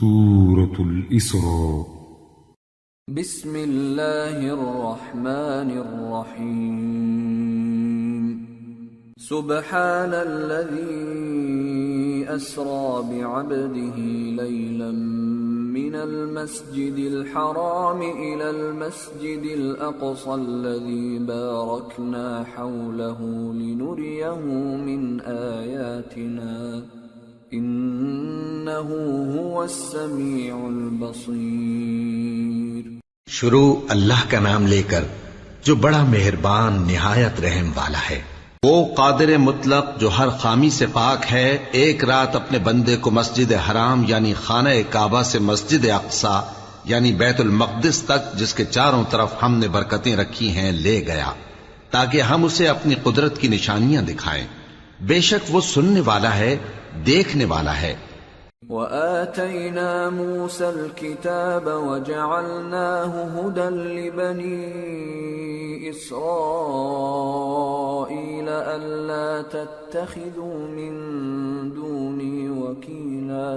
سورة الإسراء. بسم الله الرحمن الرحيم. سبحان الذي أسرى بعبده ليلا من المسجد الحرام إلى المسجد الأقصى الذي باركنا حوله لنريه من آياتنا إنه هو السميع البصير. شروع اللہ کا نام لے کر جو بڑا مہربان نہایت رحم والا ہے. وہ قادر مطلق جو ہر خامی سے پاک ہے، ایک رات اپنے بندے کو مسجد حرام یعنی خانہ کعبہ سے مسجد اقصی یعنی بیت المقدس تک، جس کے چاروں طرف ہم نے برکتیں رکھی ہیں، لے گیا تاکہ ہم اسے اپنی قدرت کی نشانیاں دکھائیں. بے شک وہ سننے والا ہے، دیکھنے والا ہے. وآتينا موسى الكتاب وجعلناه هدى لبني إسرائيل ألا تتخذوا من دوني وكيلا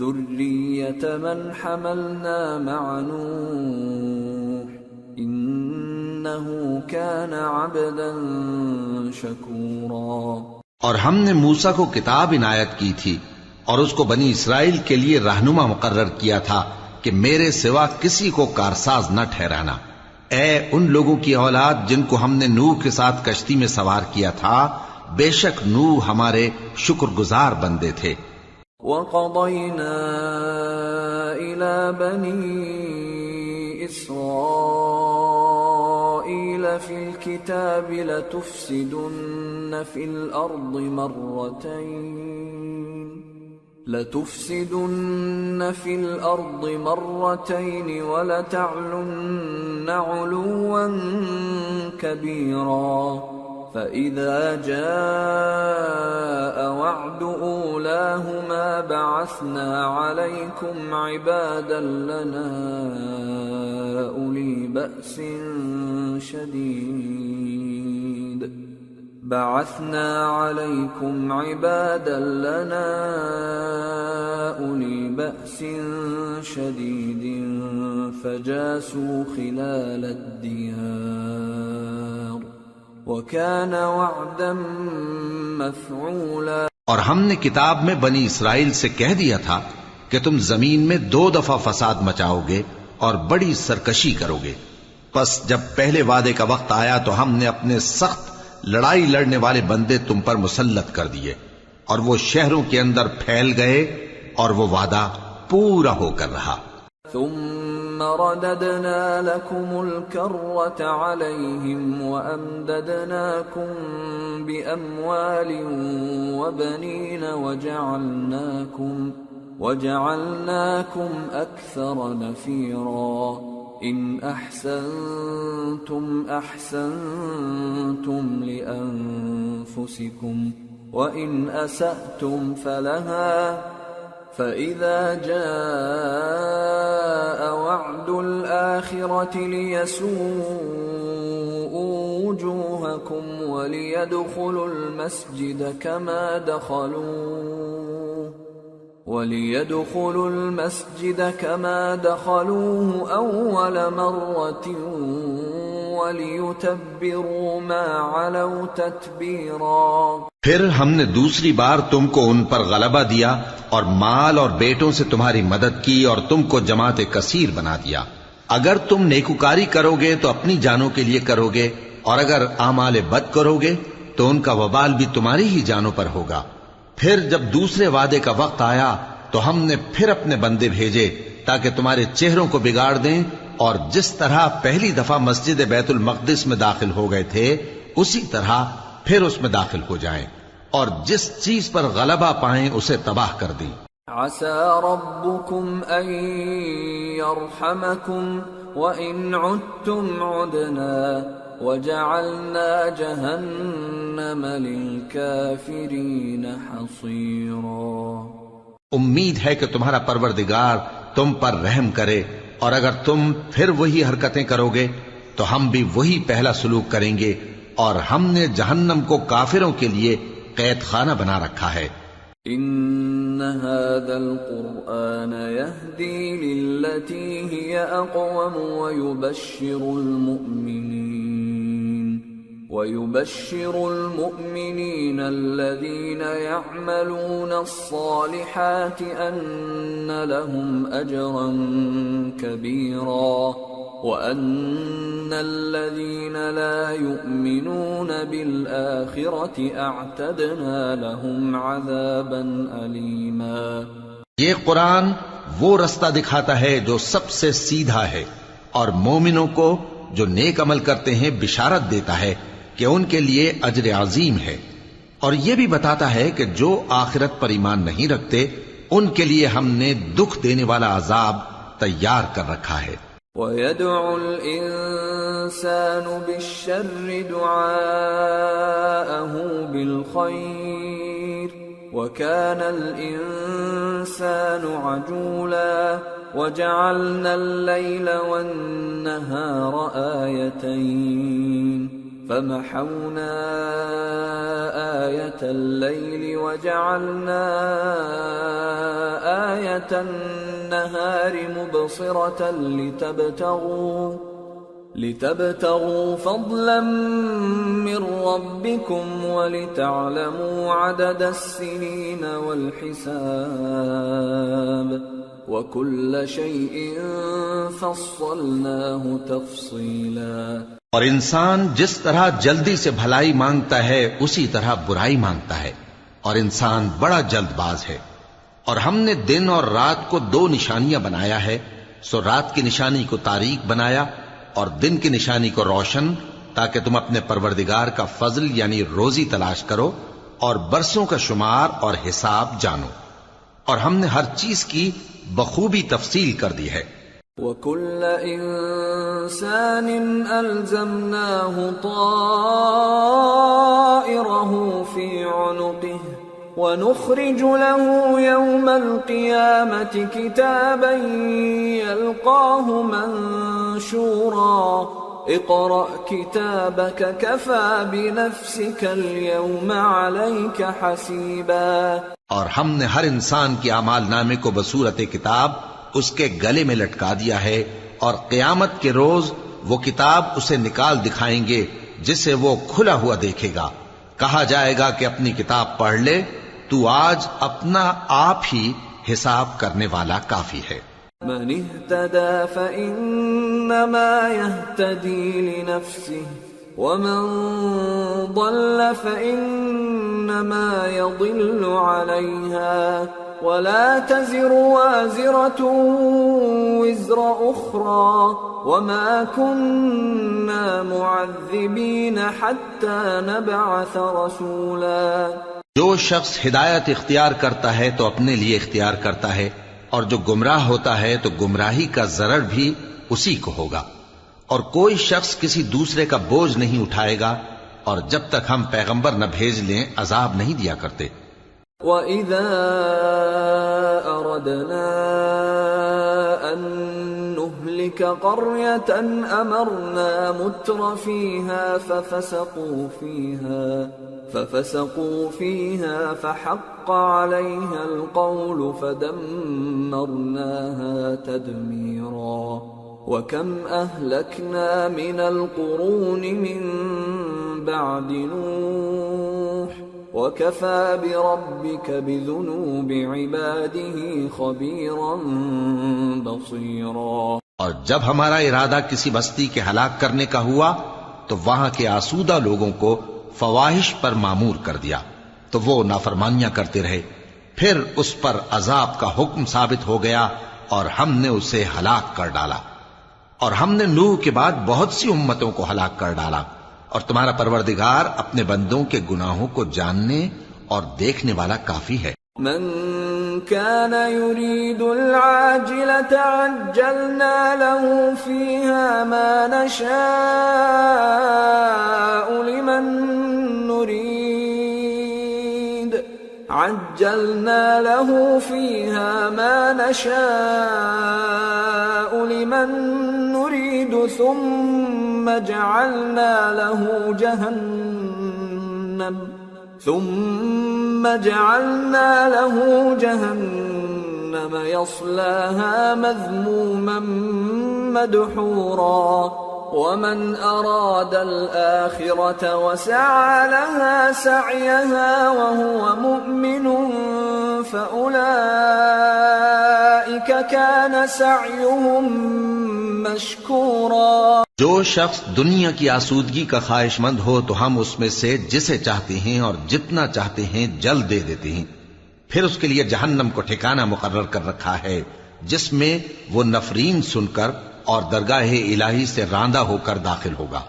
ذرية من حملنا مع نوح إنه كان عبدا شكورا. اور ہم نے موسیٰ کو کتاب عنایت کی تھی اور اس کو بنی اسرائیل کے لیے رہنما مقرر کیا تھا کہ میرے سوا کسی کو کارساز نہ ٹھہرانا. اے ان لوگوں کی اولاد جن کو ہم نے نوح کے ساتھ کشتی میں سوار کیا تھا، بے شک نوح ہمارے شکر گزار بندے تھے. وَقَضَيْنَا إِلَى بَنِي إِسْرَائِيلَ فِي الْكِتَابِ لَتُفْسِدُنَّ فِي الْأَرْضِ مَرَّتَيْنِ وَلَتَعْلُنَّ عُلُوًّا كَبِيرًا. فَإِذَا جَاءَ وَعْدُ أُولَاهُمَا بَعَثْنَا عَلَيْكُمْ عِبَادًا لَنَا أُولِي بَأْسٍ شَدِيدٍ فَجَاسُوا خِلَالَ الدِّيَارِ وَكَانَ وَعْدًا مَفْعُولًا. اور ہم نے کتاب میں بنی اسرائیل سے کہہ دیا تھا کہ تم زمین میں 2 دفعہ فساد مچاؤ گے اور بڑی سرکشی کرو گے. پس جب پہلے وعدے کا وقت آیا تو ہم نے اپنے سخت لڑائی لڑنے والے بندے تم پر مسلط کر دیے اور وہ شہروں کے اندر پھیل گئے اور وہ وعدہ پورا ہو کر رہا. ثم رددنا لكم الكرة عليهم وأمددناكم بأموال وبنين وجعلناكم أكثر نفيرا. إن أحسنتم أحسنتم لأنفسكم وإن أسأتم فلها. فإذا جاء وعد الآخرة ليسوءوا وجوهكم وليدخلوا المسجد كما دخلوه أول مرة وليتبروا ما علوا تتبيرا. پھر ہم نے دوسری بار تم کو ان پر غلبہ دیا اور مال اور بیٹوں سے تمہاری مدد کی اور تم کو جماعت کثیر بنا دیا. اگر تم نیکوکاری کرو گے تو اپنی جانوں کے لیے کرو گے، اور اگر اعمال بد کرو گے تو ان کا وبال بھی تمہاری ہی جانوں پر ہوگا. پھر جب دوسرے وعدے کا وقت آیا تو ہم نے پھر اپنے بندے بھیجے تاکہ تمہارے چہروں کو بگاڑ دیں، اور جس طرح پہلی دفعہ مسجد بیت المقدس میں داخل ہو گئے تھے اسی طرح پھر اس میں داخل ہو جائیں، اور جس چیز پر غلبہ پائیں اسے تباہ کر دیں. عسى ربكم أن يرحمكم وإن عدتم عدنا وجعلنا جهنم للكافرين حصيرا. امید ہے کہ تمہارا پروردگار تم پر رحم کرے، اور اگر تم پھر وہی حرکتیں کرو گے تو ہم بھی وہی پہلا سلوک کریں گے، اور ہم نے جہنم کو کافروں کے لیے قید خانہ بنا رکھا ہے. إن هذا القرآن يهدي للتي هي أقوم ويبشر المؤمنين الذين يعملون الصالحات أن لهم أجرا كبيرا وأن الذين لا يؤمنون بالآخرة أعتدنا لهم عذابا أليما۔ یہ قرآن وہ رستہ دکھاتا ہے جو سب سے سیدھا ہے، اور مومنوں کو جو نیک عمل کرتے ہیں بشارت دیتا ہے کہ ان کے لیے اجر عظیم ہے، اور یہ بھی بتاتا ہے کہ جو آخرت پر ایمان نہیں رکھتے ان کے لیے ہم نے دکھ دینے والا عذاب تیار کر رکھا ہے۔ وَيَدْعُ الْإِنسَانُ بِالشَّرِّ دُعَاءَهُ بِالْخَيْرِ وَكَانَ الْإِنسَانُ عَجُولًا وَجَعَلْنَا اللَّيْلَ وَالنَّهَارَ آيَتَيْنِ فَمَحَوْنَا آيَةَ اللَّيْلِ وَجَعَلْنَا آيَةَ النَّهَارِ مُبْصِرَةً لِتَبْتَغُوا فَضْلًا مِّن رَّبِّكُمْ وَلِتَعْلَمُوا عَدَدَ السِّنِينَ وَالْحِسَابَ وَكُلَّ شَيْءٍ فَصَّلْنَاهُ تَفْصِيلًا۔ اور انسان جس طرح جلدی سے بھلائی مانگتا ہے اسی طرح برائی مانگتا ہے، اور انسان بڑا جلد باز ہے۔ اور ہم نے دن اور رات کو دو نشانیاں بنایا ہے، سو رات کی نشانی کو تاریک بنایا اور دن کی نشانی کو روشن، تاکہ تم اپنے پروردگار کا فضل یعنی روزی تلاش کرو اور برسوں کا شمار اور حساب جانو، اور ہم نے ہر چیز کی بخوبی تفصیل کر دی ہے۔ وَكُلَّ إِنسَانٍ أَلْزَمْنَاهُ طَائِرَهُ فِي عُنُقِهِ وَنُخْرِجُ لَهُ يَوْمَ الْقِيَامَةِ كِتَابًا يَلْقَاهُ مَنشُورًا اقْرَأْ كِتَابَكَ كَفَى بِنَفْسِكَ الْيَوْمَ عَلَيْكَ حَسِيبًا۔ اور ہم نے ہر انسان کے اعمال نامے کو بصورت کتاب اس کے گلے میں لٹکا دیا ہے، اور قیامت کے روز وہ کتاب اسے نکال دکھائیں گے جسے وہ کھلا ہوا دیکھے گا۔ کہا جائے گا کہ اپنی کتاب پڑھ لے، تو آج اپنا آپ ہی حساب کرنے والا کافی ہے۔ من اهتدى فإنما يهتدي لنفسه ومن ضل فإنما يضل عليها ولا تزر وازرة وزر أخرى وما كنا معذبين حتى نبعث رسولا۔ جو شخص ہدایت اختیار کرتا ہے تو اپنے لیے اختیار کرتا ہے، اور جو گمراہ ہوتا ہے تو گمراہی کا ضرر بھی اسی کو ہوگا، اور کوئی شخص کسی دوسرے کا بوجھ نہیں اٹھائے گا، اور جب تک ہم پیغمبر نہ بھیج لیں عذاب نہیں دیا کرتے۔ وَإِذَا أَرَدْنَا أَن نُّهْلِكَ قَرْيَةً أَمَرْنَا مُتْرَ فِيهَا فَفَسَقُوا فِيهَا فَحَقَّ عَلَيْهَا الْقَوْلُ فَدَمَّرْنَاهَا تَدْمِيرًا۔ وَكَمْ أَهْلَكْنَا مِنَ الْقُرُونِ مِن بَعْدِ نُوحٍ وَكَفَى بِرَبِّكَ بِذُنُوبِ عِبَادِهِ خَبِيرًا بَصِيرًا۔ اور جب ہمارا ارادہ کسی بستی کے ہلاک کرنے کا ہوا تو وہاں کے آسودہ لوگوں کو فواحش پر معمور کر دیا، تو وہ نافرمانیاں کرتے رہے، پھر اس پر عذاب کا حکم ثابت ہو گیا اور ہم نے اسے ہلاک کر ڈالا۔ اور ہم نے نوح کے بعد بہت سی امتوں کو ہلاک کر ڈالا، اور تمہارا پروردگار اپنے بندوں کے گناہوں کو جاننے اور دیکھنے والا کافی ہے۔ من كان يريد العاجلة عجلنا له فيها ما نشاء لمن نريد ثم جعلنا له ثم جعلنا له جهنم يصلاها مذموما مدحورا ومن أراد الآخرة وسعى لها سعيها وهو مؤمن فأولئك كان سعيهم مشكورا. جو شخص دنیا کی آسودگی کا خواہش مند ہو تو ہم اس میں سے جسے چاہتے ہیں اور جتنا چاہتے ہیں جلد دے دیتے ہیں. پھر اس کے لیے جہنم کو ٹھکانہ مقرر کر رکھا ہے جس میں وہ نفرین سن کر اور درگاہ الہی سے راندہ ہو کر داخل ہوگا.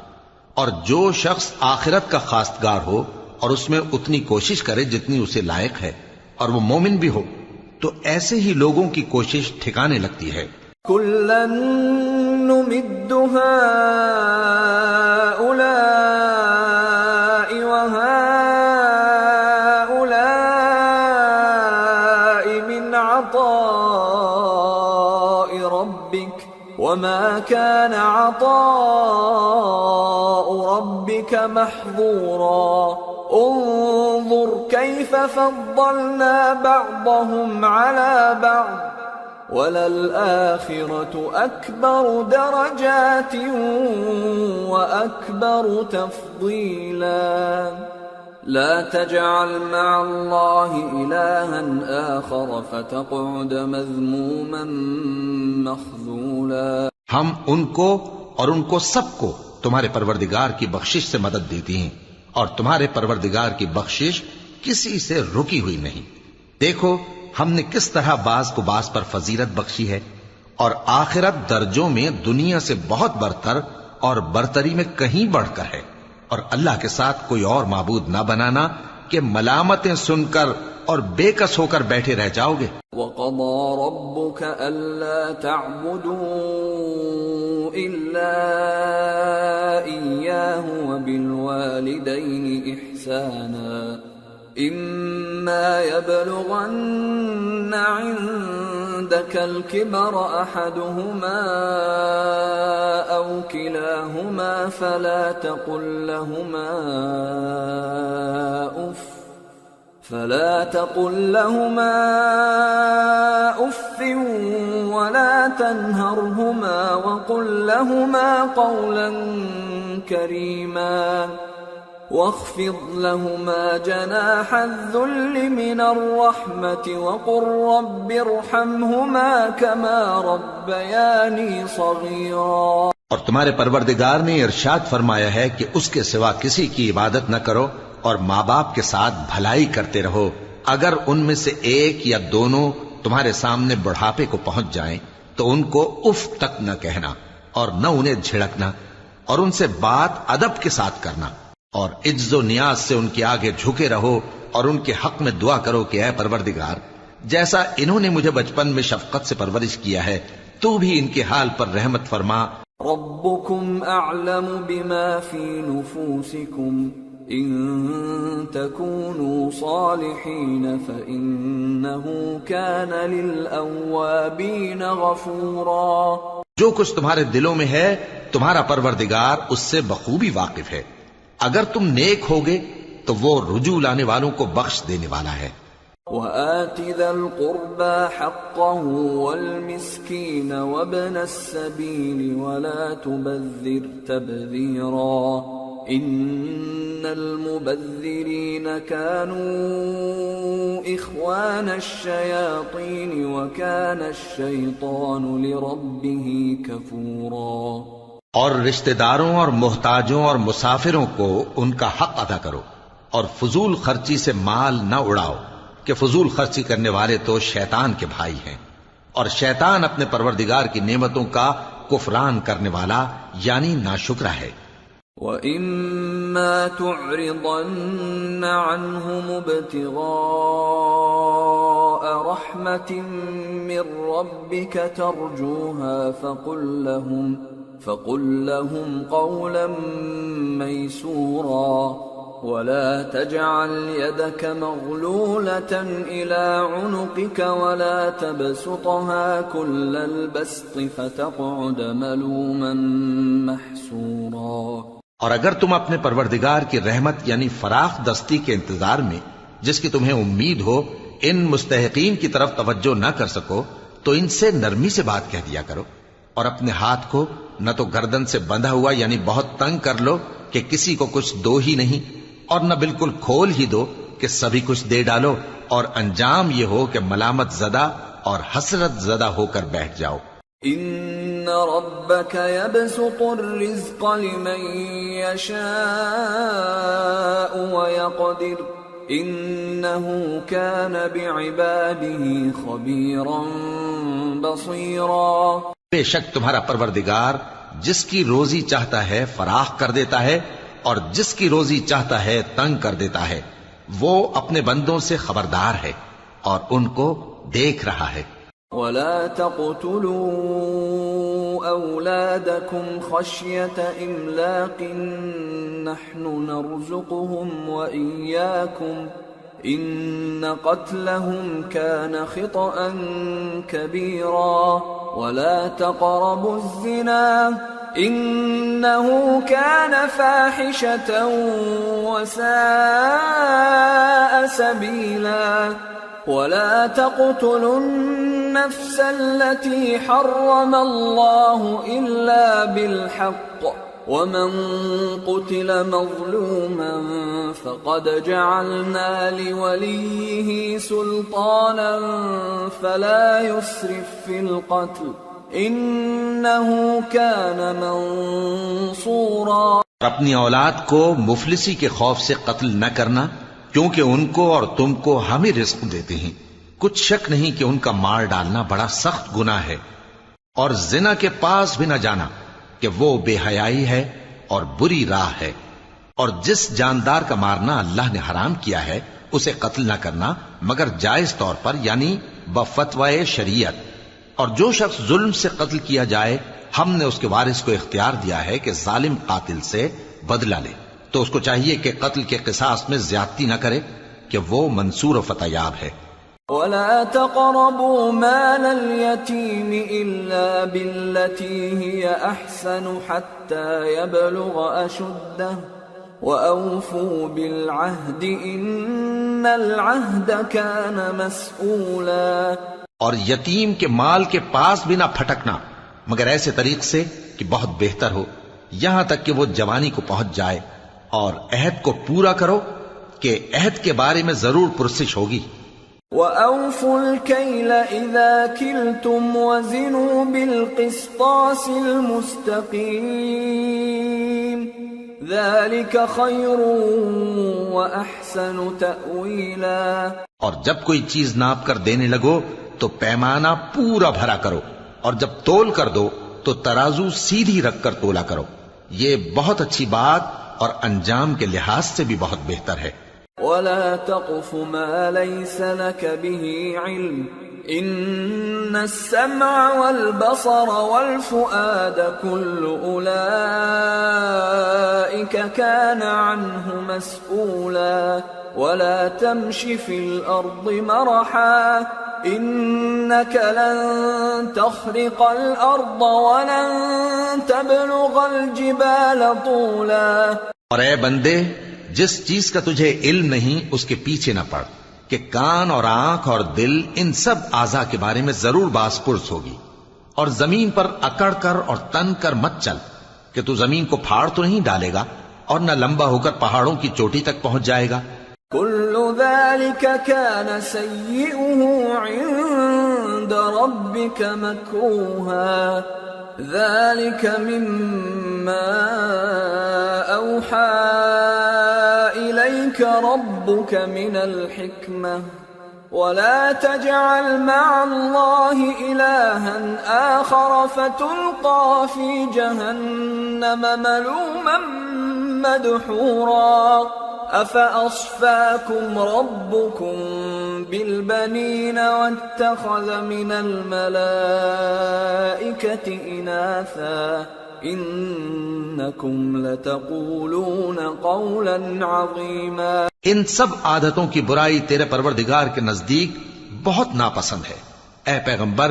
اور جو شخص آخرت کا خواستگار ہو اور اس میں اتنی کوشش کرے جتنی اسے لائق ہے اور وہ مومن بھی ہو تو ایسے ہی لوگوں کی کوشش ٹھکانے لگتی ہے. كلا نمد هؤلاء وهؤلاء من عطاء ربك وما كان عطاء ربك محظورا. انظر كيف فضلنا بعضهم على بعض وَلَلْآخِرَةُ أَكْبَرُ دَرَجَاتٍ وَأَكْبَرُ تَفْضِيلًا. لا تجعل مع الله إلها آخر فتقعد مذموما مخذولا. ہم ان کو اور ان کو سب کو تمہارے پروردگار کی بخشش سے مدد دیتی ہیں اور تمہارے پروردگار کی بخشش کسی سے رکی ہوئی نہیں. دیکھو ہم نے کس طرح بعض کو بعض پر فضیلت بخشی ہے اور آخرت درجوں میں دنیا سے بہت برتر اور برتری میں کہیں بڑھ کر ہے. اور اللہ کے ساتھ کوئی اور معبود نہ بنانا کہ ملامتیں سن کر اور بے کس ہو کر بیٹھے رہ جاؤ گے. وَقَضَى رَبُّكَ أَلَّا تَعْبُدُوا إِلَّا إِيَّاهُ وَبِالْوَالِدَيْنِ إِحْسَانًا إِمَّا يَبْلُغَنَّ عِندَكَ الْكِبَرَ أَحَدُهُمَا أَوْ كِلَاهُمَا فَلَا تقل لهما أف ولا تنهرهما وقل لهما قولا كريما واخفض لهما جناح الذل من الرحمة وقل رب ارحمهما كما ربياني صغيرا. اور تمہارے پروردگار نے ارشاد فرمایا ہے کہ اس کے سوا کسی کی عبادت نہ کرو اور ماں باپ کے ساتھ بھلائی کرتے رہو. اگر ان میں سے ایک یا دونوں تمہارے سامنے بڑھاپے کو پہنچ جائیں تو ان کو اف تک نہ کہنا اور نہ انہیں جھڑکنا اور ان سے بات ادب کے ساتھ کرنا اور عجز و نیاز سے ان کے آگے جھکے رہو اور ان کے حق میں دعا کرو کہ اے پروردگار جیسا انہوں نے مجھے بچپن میں شفقت سے پرورش کیا ہے تو بھی ان کے حال پر رحمت فرما. ربكم أعلم بما في نفوسكم إن تكونوا صالحين فإنه كان للأوابين غفورا. جو کچھ تمہارے دلوں میں ہے تمہارا پروردگار اس سے بخوبی واقف ہے. اگر تم نیک ہوگے تو وہ رجوع لانے والوں کو بخش دینے والا ہے. وآت ذا القربى حقه والمسكين وابن السبيل ولا تبذر تبذيرا إن المبذرين كانوا إخوان الشياطين وكان الشيطان لربه كفورا. اور رشتہ داروں اور محتاجوں اور مسافروں کو ان کا حق ادا کرو اور فضول خرچی سے مال نہ اڑاؤ کہ فضول خرچی کرنے والے تو شیطان کے بھائی ہیں اور شیطان اپنے پروردگار کی نعمتوں کا کفران کرنے والا یعنی ناشکرا ہے. وَإِمَّا تُعْرِضَنَّ عَنْهُمُ ابْتِغَاءَ رَحْمَةٍ مِّن رَّبِّكَ تَرْجُوهَا فَقُل لَّهُمْ قَوْلًا مَّيْسُورًا ولا تجعل يدك مغلولة إلى عنقك ولا تبسطها كل البسط فتقعد ملوما محسورا. اور اگر تم اپنے پروردگار کی رحمت یعنی فراخ دستی کے انتظار میں جس کی تمہیں امید ہو ان مستحقین کی طرف توجہ نہ کر سکو تو ان سے نرمی سے بات کہہ دیا کرو، اور اپنے ہاتھ کو نہ تو گردن سے بندھا ہوا یعنی بہت تنگ کر لو کہ کسی کو کچھ دو ہی نہیں، اور نہ بالکل کھول ہی دو کہ سبھی کچھ دے ڈالو، اور انجام یہ ہو کہ ملامت زدہ اور حسرت زدہ ہو کر بیٹھ جاؤ۔ ان ربك يبسط الرزق لمن يشاء ويقدر انه كان بعباده خبيرا بصيرا۔ بے شک تمہارا پروردگار جس کی روزی چاہتا ہے فراخ کر دیتا ہے اور جس کی روزی چاہتا ہے تنگ کر دیتا ہے، وہ اپنے بندوں سے خبردار ہے اور ان کو دیکھ رہا ہے۔ ولا تقتلوا أولادكم خشية إملاق نحن نرزقهم وإياكم إن قتلهم كان خطأ كبيرا ولا تقربوا الزنا إنه كان فاحشة وساء سبيلا ولا تقتلوا النفس التي حرم الله إلا بالحق ومن قتل مظلوما فقد جعلنا لوليه سلطانا فلا يسرف في القتل إنه كان منصورا۔ اپنی اولاد کو مفلسی کے خوف سے قتل نہ کرنا، کیونکہ ان کو اور تم کو ہم ہی رزق دیتے ہیں، کچھ شک نہیں کہ ان کا مار ڈالنا بڑا سخت گناہ ہے، اور زنا کے پاس بھی نہ جانا کہ وہ بے حیائی ہے اور بری راہ ہے، اور جس جاندار کا مارنا اللہ نے حرام کیا ہے اسے قتل نہ کرنا مگر جائز طور پر یعنی بفتوائے شریعت، اور جو شخص ظلم سے قتل کیا جائے ہم نے اس کے وارث کو اختیار دیا ہے کہ ظالم قاتل سے بدلہ لے، تو اس کو چاہیے کہ قتل کے قصاص میں زیادتی نہ کرے کہ وہ منصور و فتح یاب ہے۔ ولا تقربوا مال اليتيم إلا بالتي هي أحسن حتى يبلغ أشده وأوفوا بالعهد إن العهد كان مسؤولا۔ اور یتیم کے مال کے پاس بھی نہ پھٹکنا مگر ایسے طریق سے کہ بہت بہتر ہو، یہاں تک کہ وہ جوانی کو پہنچ جائے، اور عہد کو پورا کرو کہ عہد کے بارے میں ضرور پرسش ہوگی۔ وَأَوْفُوا الْكَيْلَ إِذَا كِلْتُمْ وَزِنُوا بِالْقِسْطَاسِ الْمُسْتَقِيمِ ذَلِكَ خَيْرٌ وَأَحْسَنُ تَأْوِيلًا۔ اور جب کوئی چیز ناپ کر دینے لگو تو پیمانہ پورا بھرا کرو، اور جب تول کر دو تو ترازو سیدھی رکھ کر تولا کرو، یہ بہت اچھی بات اور انجام کے لحاظ سے بھی بہت بہتر ہے۔ وَلَا تَقْفُ مَا لَيْسَ لَكَ بِهِ عِلْمٌ إِنَّ السَّمْعَ وَالْبَصَرَ وَالْفُؤَادَ كُلُّ أُولَئِكَ كَانَ عَنْهُ مَسْئُولًا وَلَا تَمْشِ فِي الْأَرْضِ مَرَحًا إِنَّكَ لَن تَخْرِقَ الْأَرْضَ وَلَن تَبْلُغَ الْجِبَالَ طُولًا۔ اور اے بندے، جس چیز کا تجھے علم نہیں اس کے پیچھے نہ پڑ کہ کان اور آنکھ اور دل ان سب اعضاء کے بارے میں ضرور باس پرس ہوگی، اور زمین پر اکڑ کر اور تن کر مت چل کہ تو زمین کو پھاڑ تو نہیں ڈالے گا اور نہ لمبا ہو کر پہاڑوں کی چوٹی تک پہنچ جائے گا۔ كل ذلك كان سيئه عند ربك مكروها ذلك مما أوحى إليك ربك من الحكمة ولا تجعل مع الله إلها آخر فتلقى في جهنم ملوما مدحورا أفأصفاكم ربكم بالبنين واتخذ من الملائكة إناثا إنكم لتقولون قولا عظيما۔ ان سب عادتوں کی برائی تیرے پروردگار کے نزدیک بہت ناپسند ہے۔ اے پیغمبر،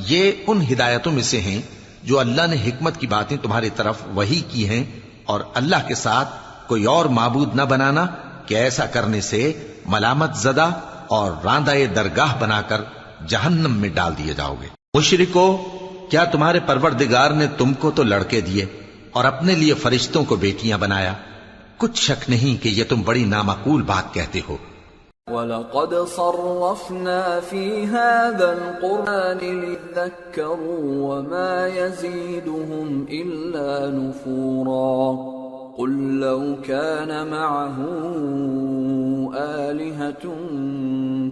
یہ ان ہدایتوں میں سے ہیں جو اللہ نے حکمت کی باتیں تمہاری طرف وحی کی ہیں اور اللہ کے ساتھ کوئی اور معبود نہ بنانا کہ ایسا کرنے سے ملامت زدہ اور راندہ درگاہ بنا کر جہنم میں ڈال دیے جاؤ گے۔ مشرکو، کیا تمہارے پروردگار نے تم کو تو لڑکے دیے اور اپنے لیے فرشتوں کو بیٹیاں بنایا؟ کچھ شک نہیں کہ یہ تم بڑی نامعقول بات کہتے ہو۔ وَلَقَدْ صَرَّفْنَا فِي هَذَا الْقُرْآنِ لِيَذَّكَّرُوا وَمَا يَزِيدُهُمْ إِلَّا نُفُورًا قُلْ لَوْ كَانَ مَعَهُ آلِهَةٌ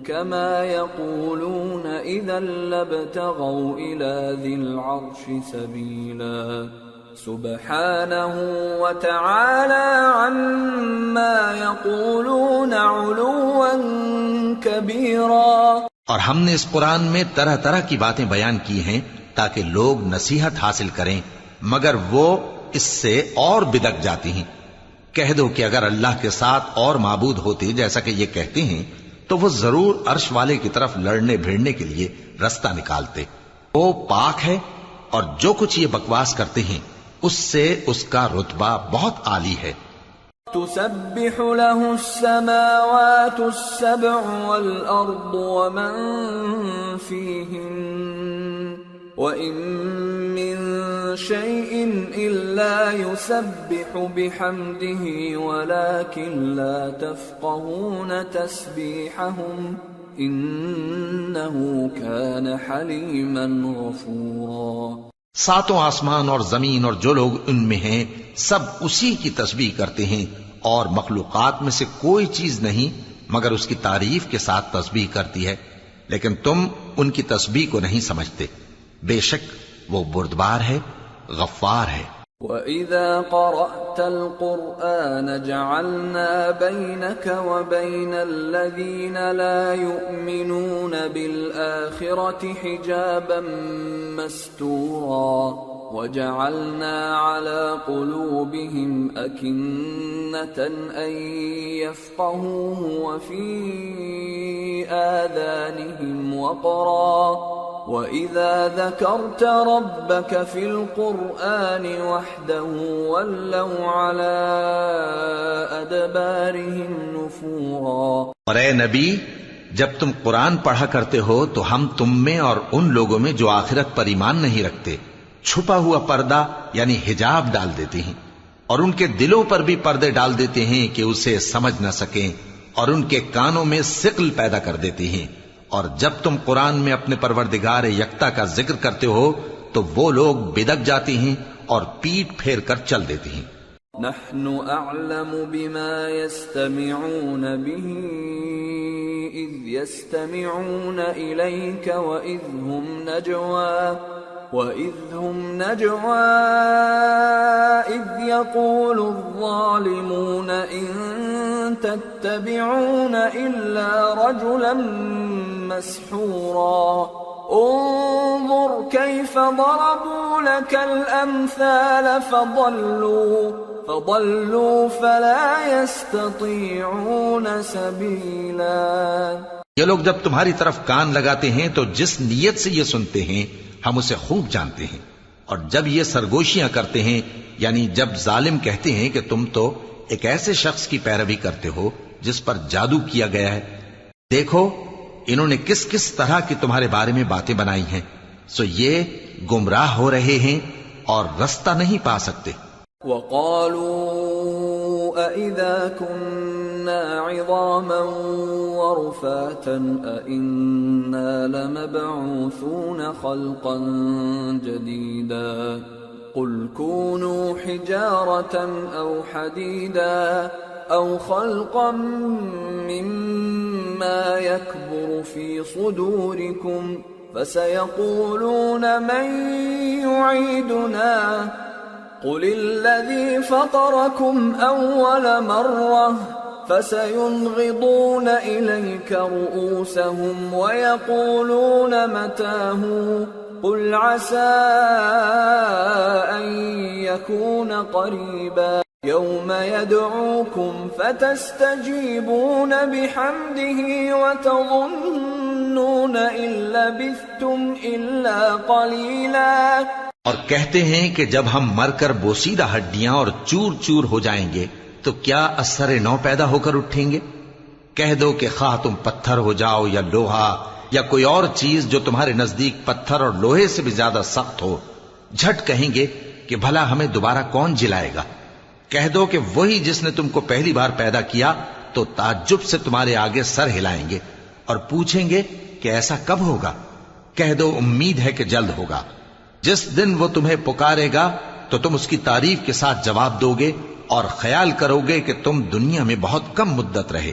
كَمَا يَقُولُونَ إِذًا لَابْتَغَوْا إِلَى ذِي الْعَرْشِ سَبِيلًا سبحانه وتعالى عما يقولون علوا كبيرا۔ اور ہم نے اس قرآن میں طرح طرح کی باتیں بیان کی ہیں تاکہ لوگ نصیحت حاصل کریں، مگر وہ اس سے اور بدک جاتی ہیں۔ کہہ دو کہ اگر اللہ کے ساتھ اور معبود ہوتے جیسا کہ یہ کہتے ہیں تو وہ ضرور عرش والے کی طرف لڑنے بھیڑنے کے لیے رستہ نکالتے۔ وہ پاک ہے اور جو کچھ یہ بکواس کرتے ہیں اس سے اس کا رتبہ بہت عالی ہے۔ تسبح له السماوات السبع والأرض ومن فيهن وإن من شيء إلا يسبح بحمده ولكن لا تفقهون تسبيحهم إنه كان حليما غفورا۔ ساتوں آسمان اور زمین اور جو لوگ ان میں ہیں سب اسی کی تسبیح کرتے ہیں، اور مخلوقات میں سے کوئی چیز نہیں مگر اس کی تعریف کے ساتھ تسبیح کرتی ہے، لیکن تم ان کی تسبیح کو نہیں سمجھتے۔ بے شک وہ بردبار ہے، غفار ہے۔ وَإِذَا قَرَأْتَ الْقُرْآنَ جَعَلْنَا بَيْنَكَ وَبَيْنَ الَّذِينَ لَا يُؤْمِنُونَ بِالْآخِرَةِ حِجَابًا مَسْتُورًا وَجَعَلْنَا عَلَى قُلُوبِهِمْ أَكِنَّةً أَن يَفْقَهُوهُ وَفِي آذَانِهِمْ وَقْرًا وَإِذَا ذَكَرْتَ رَبَّكَ فِي الْقُرْآنِ وَحْدَهُ وَلَّوْا عَلَىٰ أَدْبَارِهِمْ نُفُورًا۔ اور اے نبی، جب تم قرآن پڑھا کرتے ہو تو ہم تم میں اور ان لوگوں میں جو آخرت پر ایمان نہیں رکھتے چھپا ہوا پردہ یعنی حجاب ڈال دیتے ہیں، اور ان کے دلوں پر بھی پردے ڈال دیتے ہیں کہ اسے سمجھ نہ سکیں، اور ان کے کانوں میں ثقل پیدا کر دیتے ہیں۔ اور جب تم قرآن میں اپنے پروردگار یکتا کا ذکر کرتے ہو تو وہ لوگ بدک جاتے ہیں اور پیٹ پھیر کر چل دیتے ہیں۔ نحن اعلم بما يستمعون به اذ يستمعون اليك واذ هم نجوى اذ يقول الظالمون ان تتبعون الا رجلا مسحورا انظر كيف ضربوا لك الامثال فضلوا فلا يستطيعون سبيلا۔ یہ لوگ جب تمہاری طرف کان لگاتے ہیں تو جس نیت سے یہ سنتے ہیں ہم اسے خوب جانتے ہیں، اور جب یہ سرگوشیاں کرتے ہیں یعنی جب ظالم کہتے ہیں کہ تم تو ایک ایسے شخص کی پیروی کرتے ہو جس پر جادو کیا گیا ہے، دیکھو انہوں نے کس کس طرح کی تمہارے بارے میں باتیں بنائی ہیں، سو یہ گمراہ ہو رہے ہیں اور رستہ نہیں پا سکتے۔ وَقَالُوا أَإِذَا كُنَّا عِظَامًا وَرُفَاتًا أَإِنَّا لَمَبْعُوثُونَ خَلْقًا جَدِيدًا قُلْ كُونُوا حِجَارَةً أَوْ حَدِيدًا أَوْ خَلْقًا مِّمَّا يَكْبُرُ فِي صُدُورِكُمْ فَسَيَقُولُونَ مَن يُعِيدُنَا قُلِ الَّذِي فَطَرَكُمْ أَوَّلَ مَرَّةٍ فَسَيُنْغِضُونَ إِلَيْكَ رُؤُوسَهُمْ وَيَقُولُونَ مَتَىٰ هُوَ قُلْ عَسَىٰ أَن يَكُونَ قَرِيبًا يَوْمَ يَدْعُوكُمْ فَتَسْتَجِيبُونَ بِحَمْدِهِ وَتَظُنُّونَ إِن لَّبِثْتُمْ إِلَّا قَلِيلًا۔ اور کہتے ہیں کہ جب ہم مر کر بوسیدہ ہڈیاں اور چور چور ہو جائیں گے تو کیا اثر نو پیدا ہو کر اٹھیں گے؟ کہہ دو کہ خواہ تم پتھر ہو جاؤ یا لوہا یا کوئی اور چیز جو تمہارے نزدیک پتھر اور لوہے سے بھی زیادہ سخت ہو، جھٹ کہیں گے کہ بھلا ہمیں دوبارہ کون جلائے گا؟ کہہ دو کہ وہی جس نے تم کو پہلی بار پیدا کیا، تو تعجب سے تمہارے آگے سر ہلائیں گے اور پوچھیں گے کہ ایسا کب ہوگا؟ کہہ دو امید ہے کہ جلد ہوگا۔ جس دن وہ تمہیں پکارے گا تو تم اس کی تعریف کے ساتھ جواب دو گے اور خیال کرو گے کہ تم دنیا میں بہت کم مدت رہے۔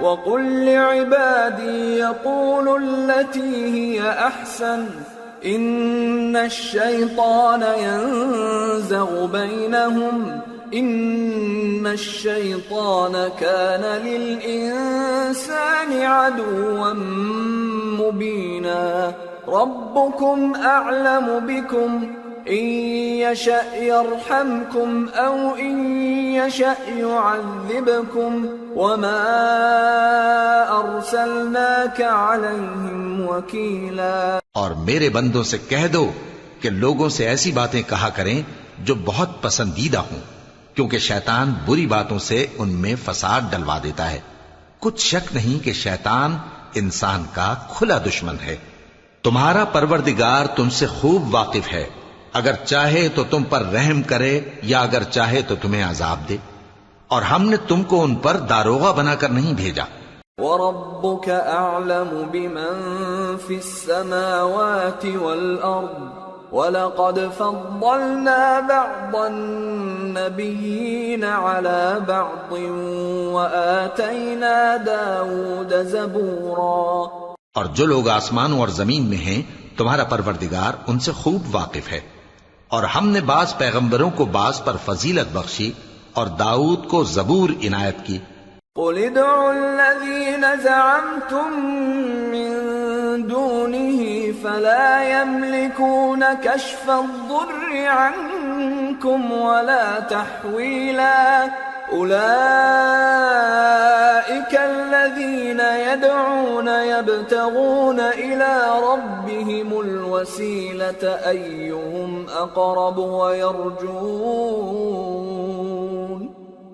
وَقُلْ لِعِبَادِي يَقُولُوا الَّتِي هِيَ أَحْسَنُ إِنَّ الشَّيْطَانَ يَنزَغُ بَيْنَهُمْ إِنَّ الشَّيْطَانَ كَانَ لِلْإِنسَانِ عَدُوًّا مُبِينًا رَبُّكُمْ أَعْلَمُ بِكُمْ إِن يَشَأْ يَرْحَمْكُمْ أَوْ إِن يَشَأْ يُعَذِّبْكُمْ وَمَا أَرْسَلْنَاكَ عَلَيْهِمْ وَكِيلًا۔ اور میرے بندوں سے کہہ دو کہ لوگوں سے ایسی باتیں کہا کریں جو بہت پسندیدہ ہوں، کیونکہ شیطان بری باتوں سے ان میں فساد ڈلوا دیتا ہے۔ کچھ شک نہیں کہ شیطان انسان کا کھلا دشمن ہے۔ تمہارا پروردگار تم سے خوب واقف ہے، اگر چاہے تو تم پر رحم کرے یا اگر چاہے تو تمہیں عذاب دے، اور ہم نے تم کو ان پر داروغہ بنا کر نہیں بھیجا۔ وَرَبُّكَ أَعْلَمُ بِمَن فِي السَّمَاوَاتِ وَالْأَرْضِ وَلَقَدْ فَضَّلْنَا بَعْضَ النَّبِيِّينَ عَلَى بَعْضٍ وَآتَيْنَا دَاوُودَ زَبُورًا۔ اور جو لوگ آسمانوں اور زمین میں ہیں تمہارا پروردگار ان سے خوب واقف ہے، اور ہم نے بعض پیغمبروں کو بعض پر فضیلت بخشی اور داؤد کو زبور عنایت کی۔ قُلِ ادْعُوا الَّذِينَ زَعَمْتُم مِّن دُونِهِ فَلَا يَمْلِكُونَ كَشْفَ الضُّرِّ عَنكُمْ وَلَا تَحْوِيلًا أُولَئِكَ الَّذِينَ يَدْعُونَ يَبْتَغُونَ إِلَى رَبِّهِمُ الْوَسِيلَةَ أَيُّهُمْ أَقْرَبُ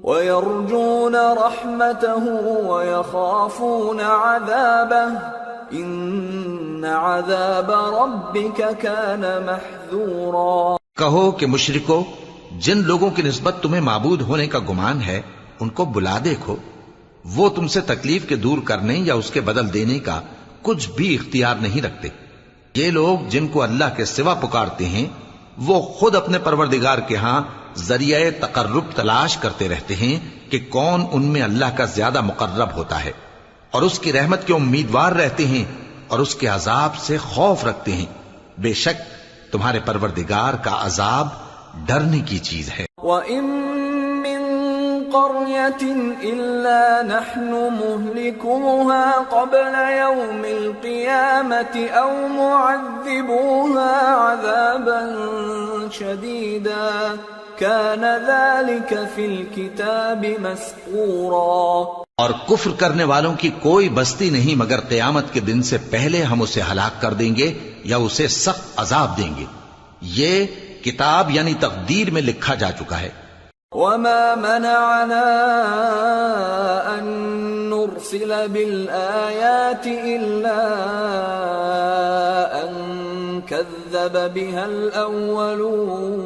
وَيَرْجُونَ رَحْمَتَهُ وَيَخَافُونَ عَذَابَهُ إِنَّ عَذَابَ رَبِّكَ كَانَ مَحْذُورًا۔ کہو کہ مشرکو، جن لوگوں کی نسبت تمہیں معبود ہونے کا گمان ہے ان کو بلا دیکھو، وہ تم سے تکلیف کے دور کرنے یا اس کے بدل دینے کا کچھ بھی اختیار نہیں رکھتے۔ یہ لوگ جن کو اللہ کے سوا پکارتے ہیں وہ خود اپنے پروردگار کے ہاں ذریعہ تقرب تلاش کرتے رہتے ہیں کہ کون ان میں اللہ کا زیادہ مقرب ہوتا ہے، اور اس کی رحمت کے امیدوار رہتے ہیں اور اس کے عذاب سے خوف رکھتے ہیں۔ بے شک تمہارے پروردگار کا عذاب ڈرنے کی چیز ہے۔ وَإِن مِّن قَرْيَةٍ إِلَّا نَحْنُ مُهْلِكُوهَا قَبْلَ يَوْمِ الْقِيَامَةِ أَوْ مُعَذِّبُوهَا عَذَابًا شَدِيدًا كَانَ ذَلِكَ فِي الْكِتَابِ مَسْطُورًا۔ اور کفر کرنے والوں کی کوئی بستی نہیں مگر قیامت کے دن سے پہلے ہم اسے ہلاک کر دیں گے یا اسے سخت عذاب دیں گے، یہ کتاب یعنی تقدیر میں لکھا جا چکا ہے۔ وَمَا مَنَعَنَا أَن نُرْسِلَ بِالْآيَاتِ إِلَّا أَن كَذَّبَ بِهَا الْأَوَّلُونَ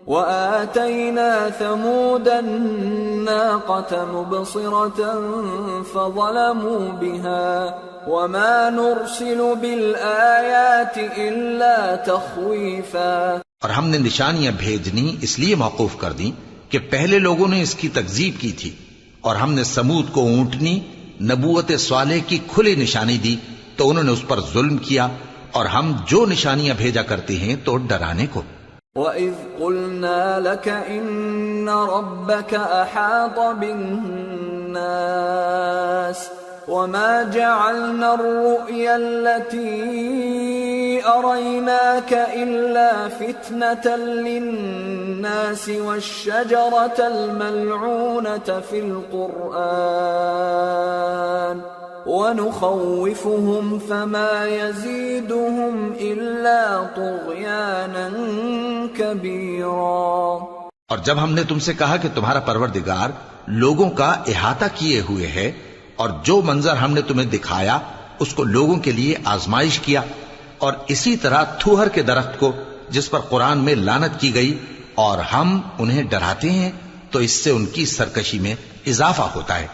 وَآتَيْنَا ثَمُودَ النَّاقَةَ مُبْصِرَةً فَظَلَمُوا بِهَا وَمَا نُرْسِلُ بِالْآيَاتِ إِلَّا تَخْوِيفًا۔ اور ہم نے نشانیاں بھیجنی اس لیے موقوف کر دیں کہ پہلے لوگوں نے اس کی تکذیب کی تھی، اور ہم نے سمود کو اونٹنی نبوت صالح کی کھلی نشانی دی تو انہوں نے اس پر ظلم کیا، اور ہم جو نشانیاں بھیجا کرتے ہیں تو ڈرانے کو۔ وَإِذْ قُلْنَا لَكَ إِنَّ رَبَّكَ أَحَاطَ بِالنَّاسِ وَمَا جَعَلْنَا الرُّؤْيَا الَّتِي أَرَيْنَاكَ إِلَّا فِتْنَةً لِلنَّاسِ وَالشَّجَرَةَ الْمَلْعُونَةَ فِي الْقُرْآنِ ونخوفهم فما يزيدهم إلا طغيانا كبيرا۔ اور جب ہم نے تم سے کہا کہ تمہارا پروردگار لوگوں کا احاطہ کیے ہوئے ہے اور جو منظر ہم نے تمہیں دکھایا اس کو لوگوں کے لیے آزمائش کیا، اور اسی طرح تھوہر کے درخت کو جس پر قرآن میں لعنت کی گئی، اور ہم انہیں ڈراتے ہیں تو اس سے ان کی سرکشی میں اضافہ ہوتا ہے۔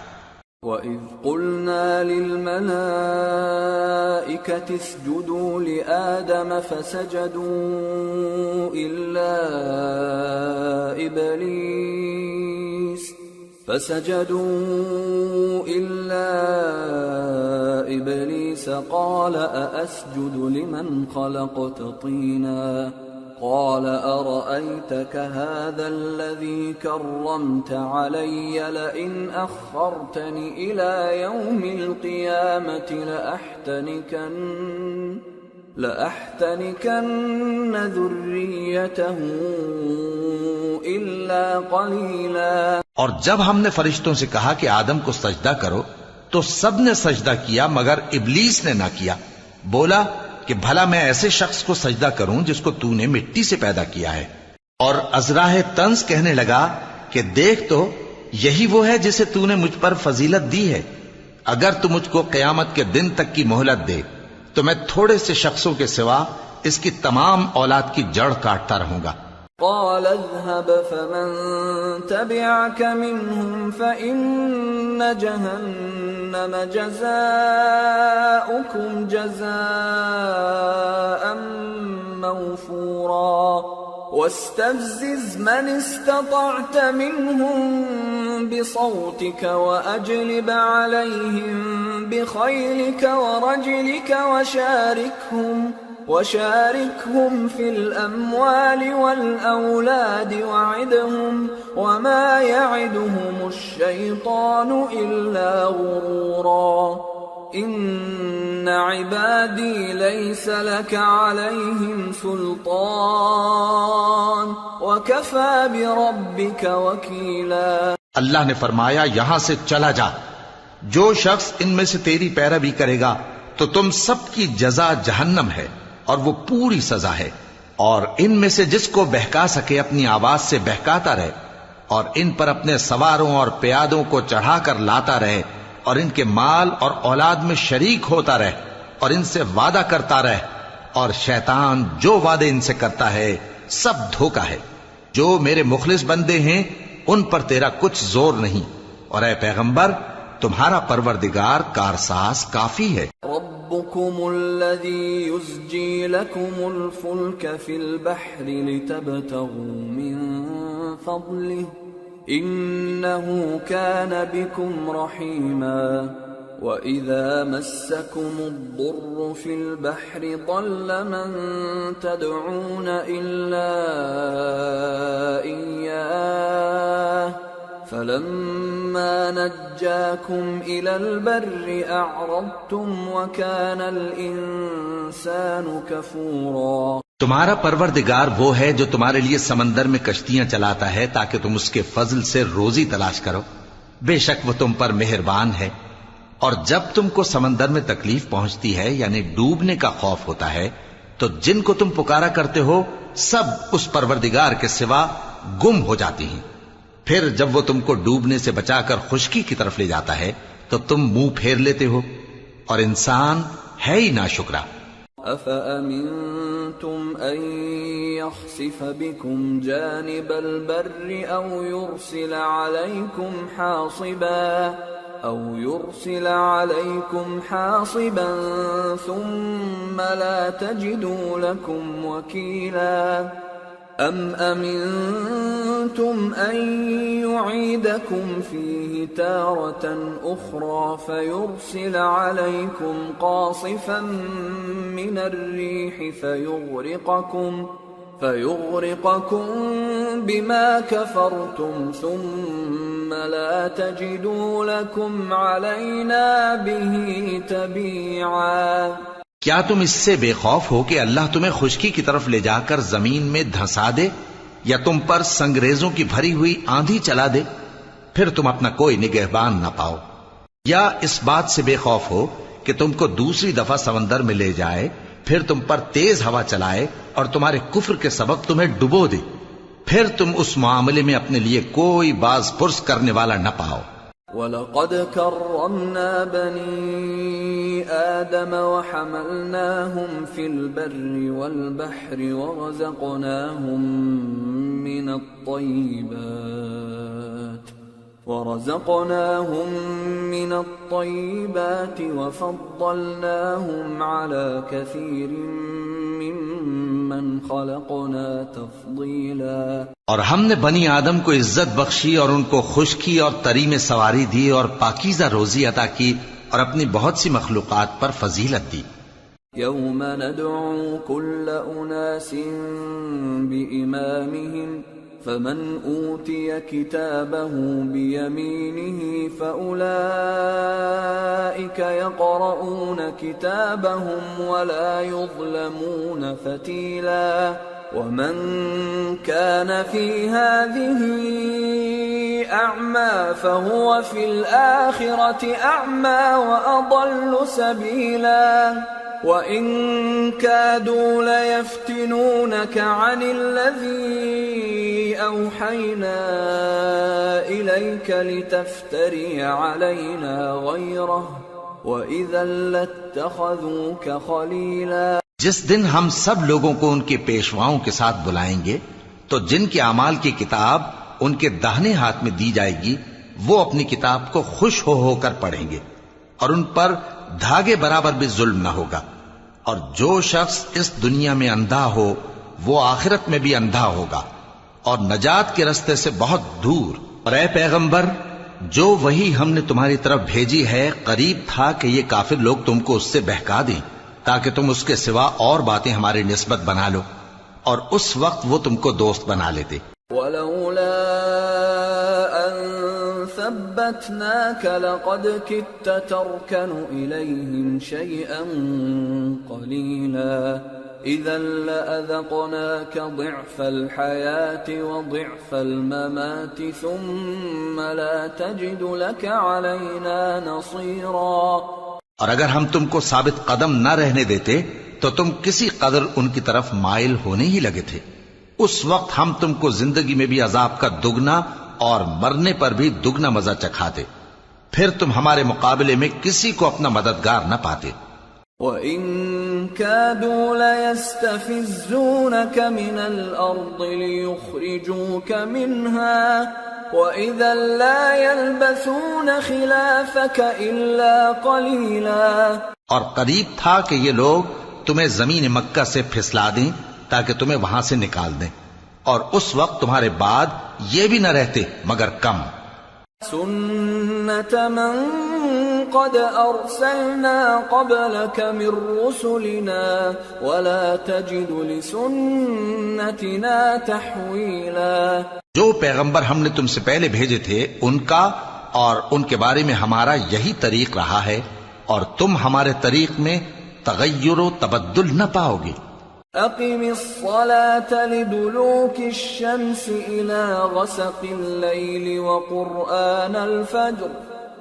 وَإِذْ قُلْنَا لِلْمَلَائِكَةِ اسْجُدُوا لِآدَمَ فَسَجَدُوا إِلَّا إِبْلِيسَ قَالَ أَأَسْجُدُ لِمَنْ خَلَقْتَ طِينًا قال أرأيتك هذا الذي كرمت علي لئن أخرتني إلى يوم القيامة لأحتنكن ذريته إلا قليلا۔ اور جب ہم نے فرشتوں سے کہا کہ آدم کو سجدہ کرو تو سب نے سجدہ کیا مگر ابلیس نے نہ کیا، بولا کہ بھلا میں ایسے شخص کو سجدہ کروں جس کو تو نے مٹی سے پیدا کیا ہے۔ اور ازراہ طنز کہنے لگا کہ دیکھ تو یہی وہ ہے جسے تو نے مجھ پر فضیلت دی ہے، اگر تو مجھ کو قیامت کے دن تک کی مہلت دے تو میں تھوڑے سے شخصوں کے سوا اس کی تمام اولاد کی جڑ کاٹتا رہوں گا۔ قال اذهب فمن تبعك منهم فإن جهنم جزاؤكم جزاء موفورا واستفزز من استطعت منهم بصوتك وأجلب عليهم بخيلك ورجلك وشاركهم في الأموال والأولاد وعدهم وما يعدهم الشيطان إلا غرورا إن عبادي ليس لك عليهم سلطان وكفى بربك وكيلا۔ اللہ نے فرمایا یہاں سے چلا جا، جو شخص ان میں سے تیری پیروی کرے گا تو تم سب کی جزا جہنم ہے اور وہ پوری سزا ہے، اور ان میں سے جس کو بہکا سکے اپنی آواز سے بہکاتا رہے، اور ان پر اپنے سواروں اور پیادوں کو چڑھا کر لاتا رہے، اور ان کے مال اور اولاد میں شریک ہوتا رہے، اور ان سے وعدہ کرتا رہے، اور شیطان جو وعدے ان سے کرتا ہے سب دھوکا ہے۔ جو میرے مخلص بندے ہیں ان پر تیرا کچھ زور نہیں، اور اے پیغمبر تمہارا پروردگار کارساز کافی ہے۔ ربكم الذي يزجي لكم الفلك في البحر لتبتغوا من فضله إنه كان بكم رحيما وإذا مسكم الضر في البحر ضل من تدعون إلا إياه فلما نجاكم إلى البر أعرضتم وكان الإنسان كفورا۔ تمہارا پروردگار وہ ہے جو تمہارے لیے سمندر میں کشتیاں چلاتا ہے تاکہ تم اس کے فضل سے روزی تلاش کرو، بے شک وہ تم پر مہربان ہے۔ اور جب تم کو سمندر میں تکلیف پہنچتی ہے یعنی ڈوبنے کا خوف ہوتا ہے تو جن کو تم پکارا کرتے ہو سب اس پروردگار کے سوا گم ہو جاتی ہیں، پھر جب وہ تم کو ڈوبنے سے بچا کر خشکی کی طرف لے جاتا ہے تو تم منہ پھیر لیتے ہو، اور انسان ہے ہی ناشکرا۔ أَفَأَمِنْتُمْ أَنْ يَخْسِفَ بِكُمْ جَانِبَ الْبَرِّ أَوْ يُرْسِلَ عَلَيْكُمْ حَاصِبًا ثُمَّ لَا تَجِدُوا لَكُمْ وَكِيلًا أَمْ أَمِنْتُمْ أَنْ يُعِيدَكُمْ فِيهِ تَارَةً أُخْرَى فَيُرْسِلَ عَلَيْكُمْ قَاصِفًا مِنَ الرِّيحِ فيغرقكم بما كفرتم ثم لا تجدوا لكم علينا به تبيعا۔ کیا تم اس سے بے خوف ہو کہ اللہ تمہیں خشکی کی طرف لے جا کر زمین میں دھنسا دے یا تم پر سنگریزوں کی بھری ہوئی آندھی چلا دے، پھر تم اپنا کوئی نگہبان نہ پاؤ؟ یا اس بات سے بے خوف ہو کہ تم کو دوسری دفعہ سمندر میں لے جائے، پھر تم پر تیز ہوا چلائے اور تمہارے کفر کے سبب تمہیں ڈبو دے، پھر تم اس معاملے میں اپنے لیے کوئی باز پرس کرنے والا نہ پاؤ۔ وَلَقَدْ كَرَّمْنَا بَنِي آدَمَ وَحَمَلْنَاهُمْ فِي الْبَرِّ وَالْبَحْرِ ورزقناهم من الطيبات وفضلناهم على كثير ممن خلقنا تفضيلا۔ اور ہم نے بنی آدم کو عزت بخشی اور ان کو خشکی اور تری میں سواری دی اور پاکیزہ روزی عطا کی اور اپنی بہت سی مخلوقات پر فضیلت دی۔ يوم ندعو كل أناس بإمامهم فمن أوتي كتابه بيمينه فأولئك يقرؤون كتابهم ولا يظلمون فتيلا ومن كان في هذه أعمى فهو في الآخرة أعمى وأضل سبيلا وَإِن كَادُوا لَيَفْتِنُونَكَ عَنِ الَّذِي أَوْحَيْنَا إِلَيْكَ لِتَفْتَرِيَ عَلَيْنَا غَيْرَهُ وَإِذًا لَاتَّخَذُوكَ خَلِيلًا۔ جس دن ہم سب لوگوں کو ان کے پیشواؤں کے ساتھ بلائیں گے تو جن کے اعمال کی کتاب ان کے داہنے ہاتھ میں دی جائے گی وہ اپنی کتاب کو خوش ہو کر پڑھیں گے اور ان پر دھاگے برابر بھی ظلم نہ ہوگا، اور جو شخص اس دنیا میں اندھا ہو وہ آخرت میں بھی اندھا ہوگا اور نجات کے رستے سے بہت دور۔ اور اے پیغمبر، جو وہی ہم نے تمہاری طرف بھیجی ہے قریب تھا کہ یہ کافر لوگ تم کو اس سے بہکا دیں تاکہ تم اس کے سوا اور باتیں ہماری نسبت بنا لو، اور اس وقت وہ تم کو دوست بنا لیتے۔ وَلَوْلَا أَن ثَبَّتْنَاكَ لَقَدْ كِدتَّ تَرْكَنُ إِلَيْهِمْ شَيْئًا قَلِيلًا إِذًا لَأَذَقْنَاكَ ضِعْفَ الْحَيَاةِ وَضِعْفَ الْمَمَاتِ ثُمَّ لَا تَجِدُ لَكَ عَلَيْنَا نَصِيرًا۔ اور اگر ہم تم کو ثابت قدم نہ رہنے دیتے تو تم کسی قدر ان کی طرف مائل ہونے ہی لگے تھے، اس وقت ہم تم کو زندگی میں بھی عذاب کا دگنا اور مرنے پر بھی دگنا مزہ چکھاتے، پھر تم ہمارے مقابلے میں کسی کو اپنا مددگار نہ پاتے۔ وَإِن كَادُوا لَيَسْتَفِزُّونَكَ مِنَ الْأَرْضِ لِيُخْرِجُوكَ مِنْهَا وَإِذًا لَا يَلْبَثُونَ خِلَافَكَ إِلَّا قَلِيلًا۔ اور قریب تھا کہ یہ لوگ تمہیں زمین مکہ سے پھسلا دیں تاکہ تمہیں وہاں سے نکال دیں، اور اس وقت تمہارے بعد یہ بھی نہ رہتے مگر کم۔ سُنَّةَ مَن قَدْ أَرْسَلْنَا قَبْلَكَ مِن رُّسُلِنَا وَلَا تَجِدُ لِسُنَّتِنَا تَحْوِيلًا۔ جو پیغمبر ہم نے تم سے پہلے بھیجے تھے ان کا اور ان کے بارے میں ہمارا یہی طریق رہا ہے، اور تم ہمارے طریق میں تغیر و تبدل نہ پاؤ گے۔ أقم الصلاة لدلوك الشمس إلى غسق الليل وقرآن الفجر